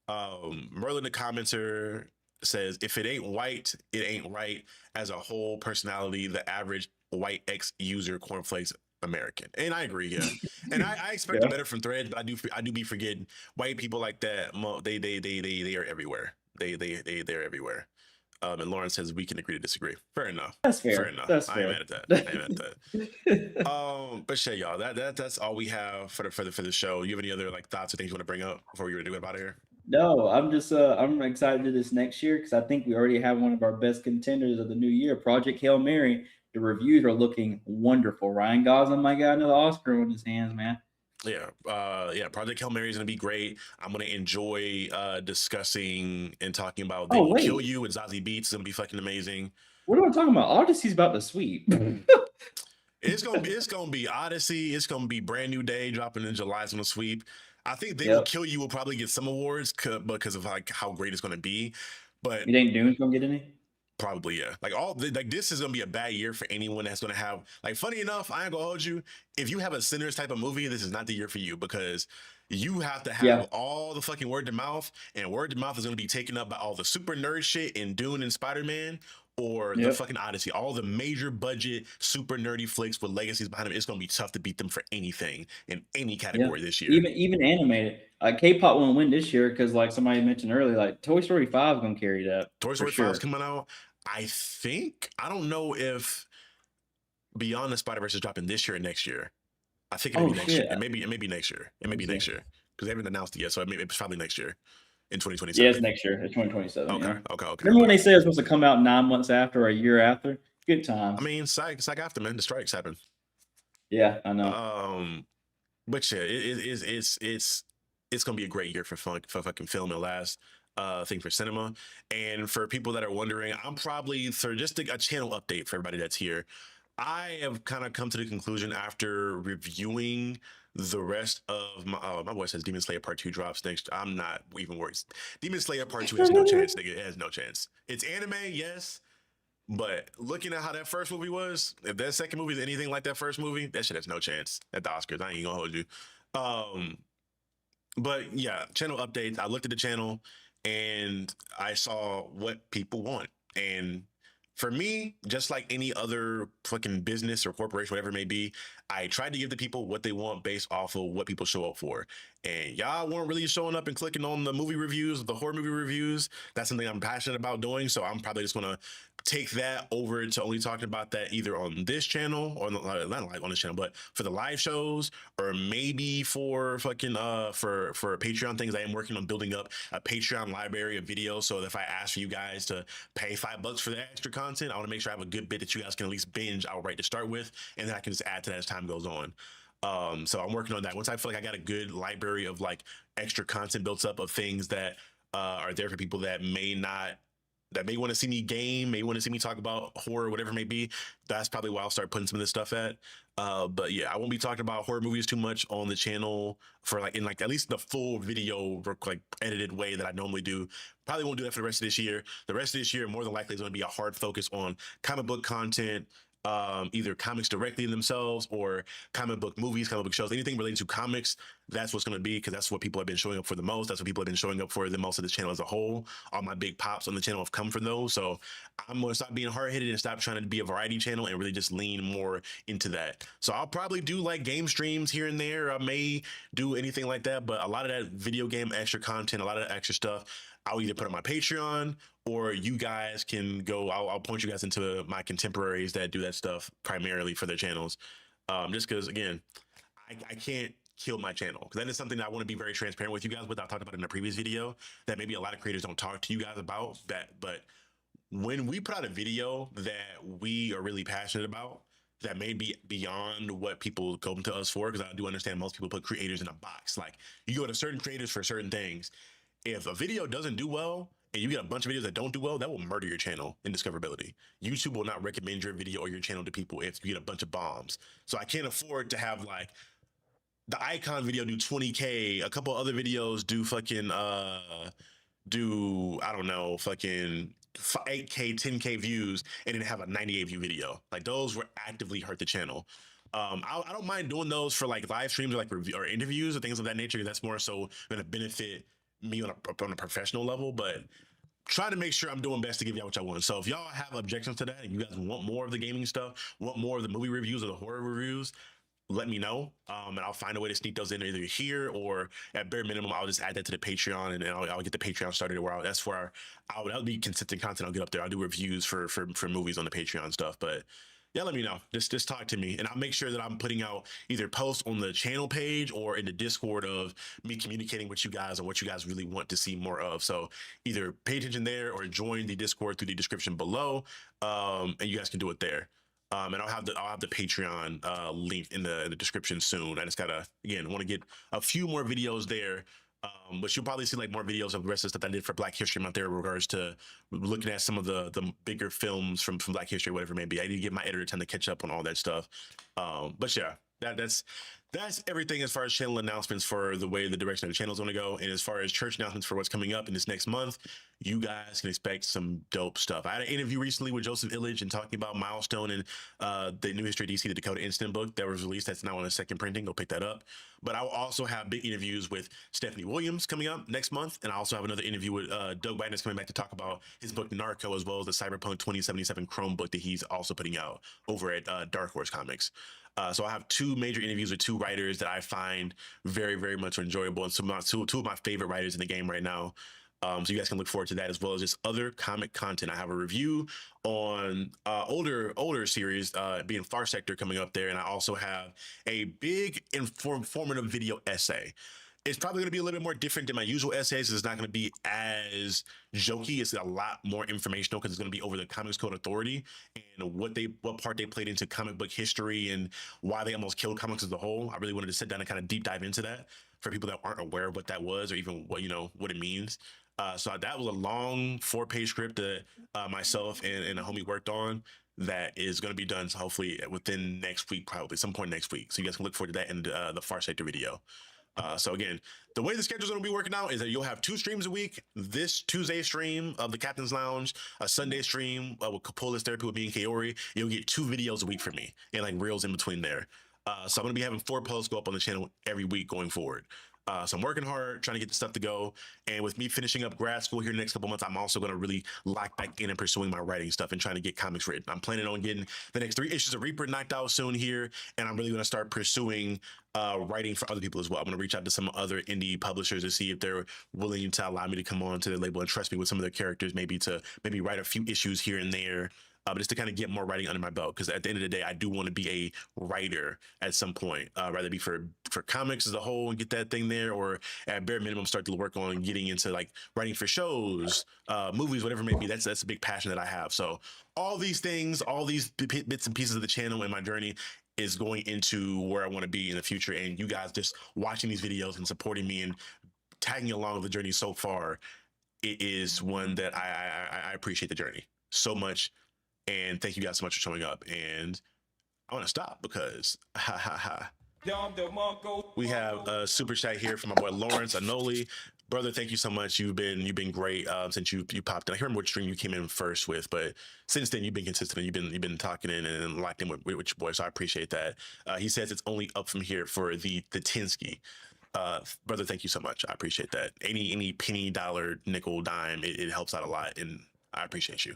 Merlin the commenter says, if it ain't white, it ain't right. As a whole personality, the average white ex user cornflakes American. And I agree, yeah. And I expect better from Threads, but I do be forgetting white people like that. They are everywhere. They're everywhere. And Lauren says we can agree to disagree. Fair enough. That's fair. Fair enough. That's I fair. ain't mad at that. But shit, y'all. That's all we have for the show. You have any other like thoughts or things you want to bring up before we were to do about here? No, I'm just I'm excited to do this next year because I think we already have one of our best contenders of the new year, Project Hail Mary. The reviews are looking wonderful. Ryan Gosling might got another Oscar in his hands, man. Yeah, Project Hail Mary is gonna be great. I'm gonna enjoy discussing and talking about They Will Kill You and Zazie Beetz. It's gonna be fucking amazing. What am I talking about? Odyssey's about to sweep. It's gonna be Odyssey. It's gonna be Brand New Day dropping in July. It's gonna sweep. I think They Will Kill You will probably get some awards because of like how great it's gonna be. But you think Dune's gonna get any? Probably, yeah. Like this is gonna be a bad year for anyone that's gonna have like. Funny enough, I ain't gonna hold you. If you have a Sinners type of movie, this is not the year for you because you have to have all the fucking word to mouth, and word to mouth is gonna be taken up by all the super nerd shit in Dune and Spider-Man. Or the fucking Odyssey, all the major budget, super nerdy flicks with legacies behind them. It's gonna be tough to beat them for anything in any category this year. Even animated. K-pop won't win this year because, like somebody mentioned earlier, like Toy Story 5 is gonna carry that. Toy Story 5 is coming out. I don't know if Beyond the Spider-Verse is dropping this year or next year. I think it may be next year. It may be next year. It may be next year because they haven't announced it yet. So it's probably next year. In 2027. Yeah, it's next year. It's 2027. Okay. Remember when they said it's supposed to come out 9 months after or a year after? Good times. I mean, it's like after, man. The strikes happen. Yeah, I know. But yeah, it's gonna be a great year for fucking film and last thing for cinema. And for people that are wondering, I'm probably just a channel update for everybody that's here. I have kind of come to the conclusion after reviewing the rest of my boy says Demon Slayer Part 2 drops next. I'm not even worried. Demon Slayer Part 2 has no chance, nigga. It has no chance. It's anime, yes. But looking at how that first movie was, if that second movie is anything like that first movie, that shit has no chance at the Oscars. I ain't gonna hold you. But yeah, channel updates. I looked at the channel and I saw what people want. And for me, just like any other fucking business or corporation, whatever it may be, I tried to give the people what they want based off of what people show up for. And y'all weren't really showing up and clicking on the movie reviews, the horror movie reviews. That's something I'm passionate about doing. So I'm probably just gonna take that over to only talking about that either on this channel or not like on this channel, but for the live shows or maybe for fucking for Patreon things. I am working on building up a Patreon library of videos. So if I ask for you guys to pay $5 for that extra content, I want to make sure I have a good bit that you guys can at least binge outright to start with, and then I can just add to that as time goes on. So I'm working on that. Once I feel like I got a good library of like extra content built up of things that are there for people that may want to see me game, may want to see me talk about horror, whatever it may be, that's probably why I'll start putting some of this stuff at. But yeah, I won't be talking about horror movies too much on the channel for like in like at least the full video like edited way that I normally do. Probably won't do that for the rest of this year. The rest of this year more than likely is going to be a hard focus on comic book content, either comics directly themselves or comic book movies, comic book shows, anything related to comics. That's what's going to be, because that's what people have been showing up for the most. That's what people have been showing up for the most of this channel as a whole. All my big pops on the channel have come from those. So I'm going to stop being hard-headed and stop trying to be a variety channel and really just lean more into that. So I'll probably do like game streams here and there. I may do anything like that, but a lot of that video game extra content, a lot of that extra stuff, I'll either put on my Patreon or you guys can go, I'll point you guys into my contemporaries that do that stuff primarily for their channels. Just because, again, I can't killed my channel. Because that is something that I want to be very transparent with you guys with. I talked about in a previous video that maybe a lot of creators don't talk to you guys about that. But when we put out a video that we are really passionate about, that may be beyond what people come to us for, because I do understand most people put creators in a box. Like, you go to certain creators for certain things. If a video doesn't do well and you get a bunch of videos that don't do well, that will murder your channel in discoverability. YouTube will not recommend your video or your channel to people if you get a bunch of bombs. So I can't afford to have like the icon video do 20K, a couple other videos do fucking do, I don't know, fucking 8K, 10K views, and then have a 98 view video. Like, those will actively hurt the channel. I don't mind doing those for like live streams or like review or interviews or things of that nature. That's more so going to benefit me on a professional level, but trying to make sure I'm doing best to give y'all what y'all want. So if y'all have objections to that and you guys want more of the gaming stuff, want more of the movie reviews or the horror reviews, let me know, and I'll find a way to sneak those in either here or at bare minimum I'll just add that to the Patreon, and I'll get the Patreon started where that's where that'll be consistent content I'll get up there. I'll do reviews for movies on the Patreon stuff. But yeah, let me know. Just talk to me, and I'll make sure that I'm putting out either posts on the channel page or in the Discord of me communicating with you guys on what you guys really want to see more of. So either pay attention there or join the Discord through the description below, and you guys can do it there. And I'll have the Patreon link in the description soon. I just gotta, again, want to get a few more videos there. But you'll probably see like more videos of the rest of the stuff I did for Black History Month there in regards to looking at some of the bigger films from Black History, whatever it may be. I need to give my editor time to catch up on all that stuff. But yeah, that's everything as far as channel announcements for the way the direction of the channel is going to go. And as far as church announcements for what's coming up in this next month, you guys can expect some dope stuff. I had an interview recently with Joseph Illidge and talking about Milestone and the New History DC, the Dakota Instant book that was released. That's now on a second printing. Go pick that up. But I will also have big interviews with Stephanie Williams coming up next month. And I also have another interview with Doug Biden coming back to talk about his book Narco, as well as the Cyberpunk 2077 Chrome book that he's also putting out over at Dark Horse Comics. So I have two major interviews with two writers that I find very, very much enjoyable, and two of my favorite writers in the game right now. So you guys can look forward to that, as well as just other comic content. I have a review on older series, being Far Sector, coming up there, and I also have a big informative video essay. It's probably going to be a little bit more different than my usual essays. It's not going to be as jokey. It's a lot more informational because it's going to be over the Comics Code Authority and what part they played into comic book history and why they almost killed comics as a whole. I really wanted to sit down and kind of deep dive into that for people that aren't aware of what that was or even what it means. So that was a long 4-page script that myself and a homie worked on that is going to be done, so hopefully within next week, probably some point next week. So you guys can look forward to that in the Far Sector video. So again, the way the schedule is going to be working out is that you'll have 2 streams a week. This Tuesday stream of the Captain's Lounge, a Sunday stream with Capolis Therapy with me and Kaori. You'll get 2 videos a week from me and like reels in between there. So I'm going to be having 4 posts go up on the channel every week going forward. So I'm working hard, trying to get the stuff to go. And with me finishing up grad school here in the next couple months, I'm also going to really lock back in and pursuing my writing stuff and trying to get comics written. I'm planning on getting the next 3 issues of Reaper knocked out soon here. And I'm really going to start pursuing writing for other people as well. I'm going to reach out to some other indie publishers to see if they're willing to allow me to come on to their label and trust me with some of their characters, maybe write a few issues here and there. But just to kind of get more writing under my belt, because at the end of the day, I do want to be a writer at some point, rather be for comics as a whole and get that thing there, or at bare minimum start to work on getting into like writing for shows, movies, whatever it may be. That's a big passion that I have. So all these things, all these bits and pieces of the channel and my journey is going into where I want to be in the future. And you guys just watching these videos and supporting me and tagging along the journey so far, it is one that I appreciate the journey so much. And thank you guys so much for showing up. And I want to stop because we have a super chat here from my boy Lawrence Anoli. Brother, thank you so much. You've been great since you popped in. I can't remember which stream you came in first with, but since then you've been consistent and you've been talking in and locked in with your boy. So I appreciate that. He says it's only up from here for the Tinsky. Brother, thank you so much. I appreciate that. Any penny, dollar, nickel, dime, it helps out a lot, and I appreciate you.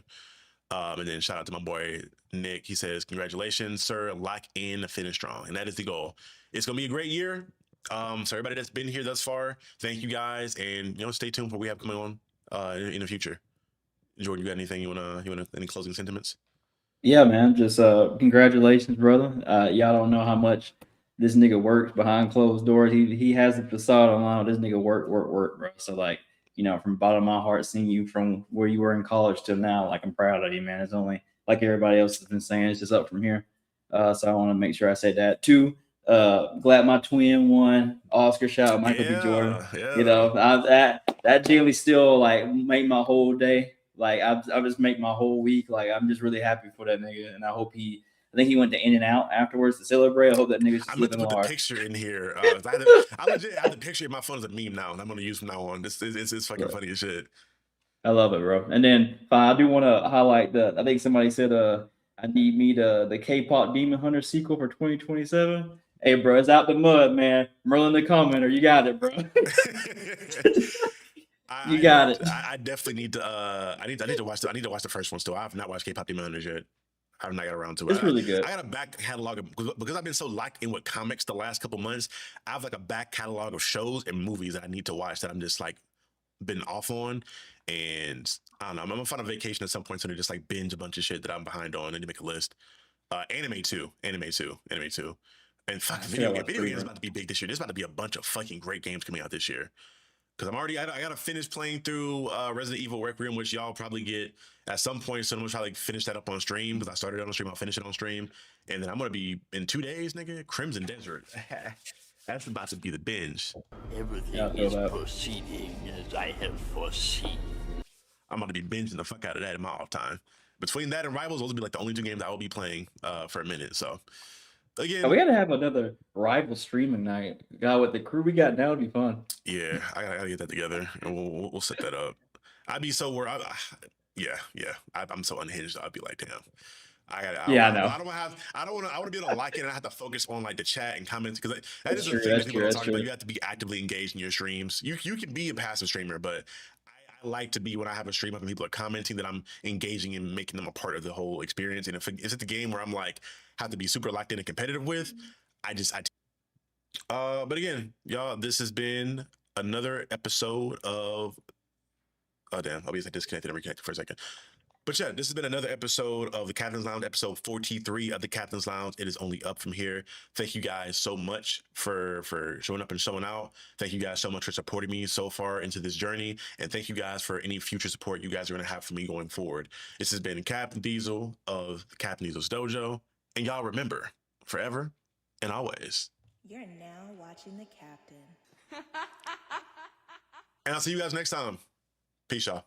And then shout out to my boy Nick. He says, congratulations, sir. Lock in, finish strong. And that is the goal. It's going to be a great year. So everybody that's been here thus far, thank you guys. And, stay tuned for what we have coming on in the future. Jordan, you got anything you want to, any closing sentiments? Yeah, man. Just congratulations, brother. Y'all don't know how much this nigga works behind closed doors. He has the facade online. This nigga work, bro. So like, you know, from the bottom of my heart, seeing you from where you were in college till now, like I'm proud of you, man. It's only like everybody else has been saying, it's just up from here. So I want to make sure I say that. Two, glad my twin won Oscar. Shout out Michael B. Jordan. Yeah. You know, that generally still like make my whole day. Like I just make my whole week. Like I'm just really happy for that nigga, and I hope I think he went to In-N-Out afterwards to celebrate. I hope that nigga's just I meant to living put the large. picture in here. I legit have the picture in my phone as a meme now, and I'm gonna use from now on. It's fucking funny as shit. I love it, bro. And then I do want to highlight I think somebody said I need me the K-pop Demon Hunter sequel for 2027. Hey, bro, it's out the mud, man. Merlin the commenter, you got it, bro. You got it. I definitely need to. I need to watch. I need to watch the first one still. I have not watched K-pop Demon Hunters yet. I have not got around to it. It's really good. I got a back catalog because I've been so locked in with comics the last couple months. I have like a back catalog of shows and movies that I need to watch that I'm just like been off on. And I don't know. I'm gonna find a vacation at some point so to just like binge a bunch of shit that I'm behind on and to make a list. Anime too. And fuck, video games is about to be big this year. There's about to be a bunch of fucking great games coming out this year. Because I gotta finish playing through Resident Evil Requiem, which y'all probably get at some point. So I'm gonna try to like finish that up on stream because I started it on stream. I'll finish it on stream, and then I'm gonna be in 2 days, nigga. Crimson Desert. That's about to be the binge. Everything is proceeding as I have foreseen. I'm about to be binging the fuck out of that in my off time. Between that and Rivals, those will be like the only 2 games I will be playing for a minute. So again, we gotta have another rival streaming night. God, with the crew we got now, it'd be fun. Yeah, I gotta get that together, and we'll set that up. I'd be so worried. Yeah. I'm so unhinged. I'd be like, damn. I know. I don't want to be able to like it, and I have to focus on like the chat and comments because that is the thing that people don't talk about. You have to be actively engaged in your streams. You can be a passive streamer, but I like to be when I have a stream up and people are commenting that I'm engaging and making them a part of the whole experience. And if it's the game where I'm like have to be super locked in and competitive with, but again, y'all, this has been another episode of oh damn, I'll be disconnected and reconnected for a second. But yeah, this has been another episode of the Captain's Lounge, episode 43 of the Captain's Lounge. It is only up from here. Thank you guys so much for showing up and showing out. Thank you guys so much for supporting me so far into this journey. And thank you guys for any future support you guys are going to have for me going forward. This has been Captain Diesel of Captain Diesel's Dojo. And y'all remember, forever and always. You're now watching the captain. And I'll see you guys next time. Peace, y'all.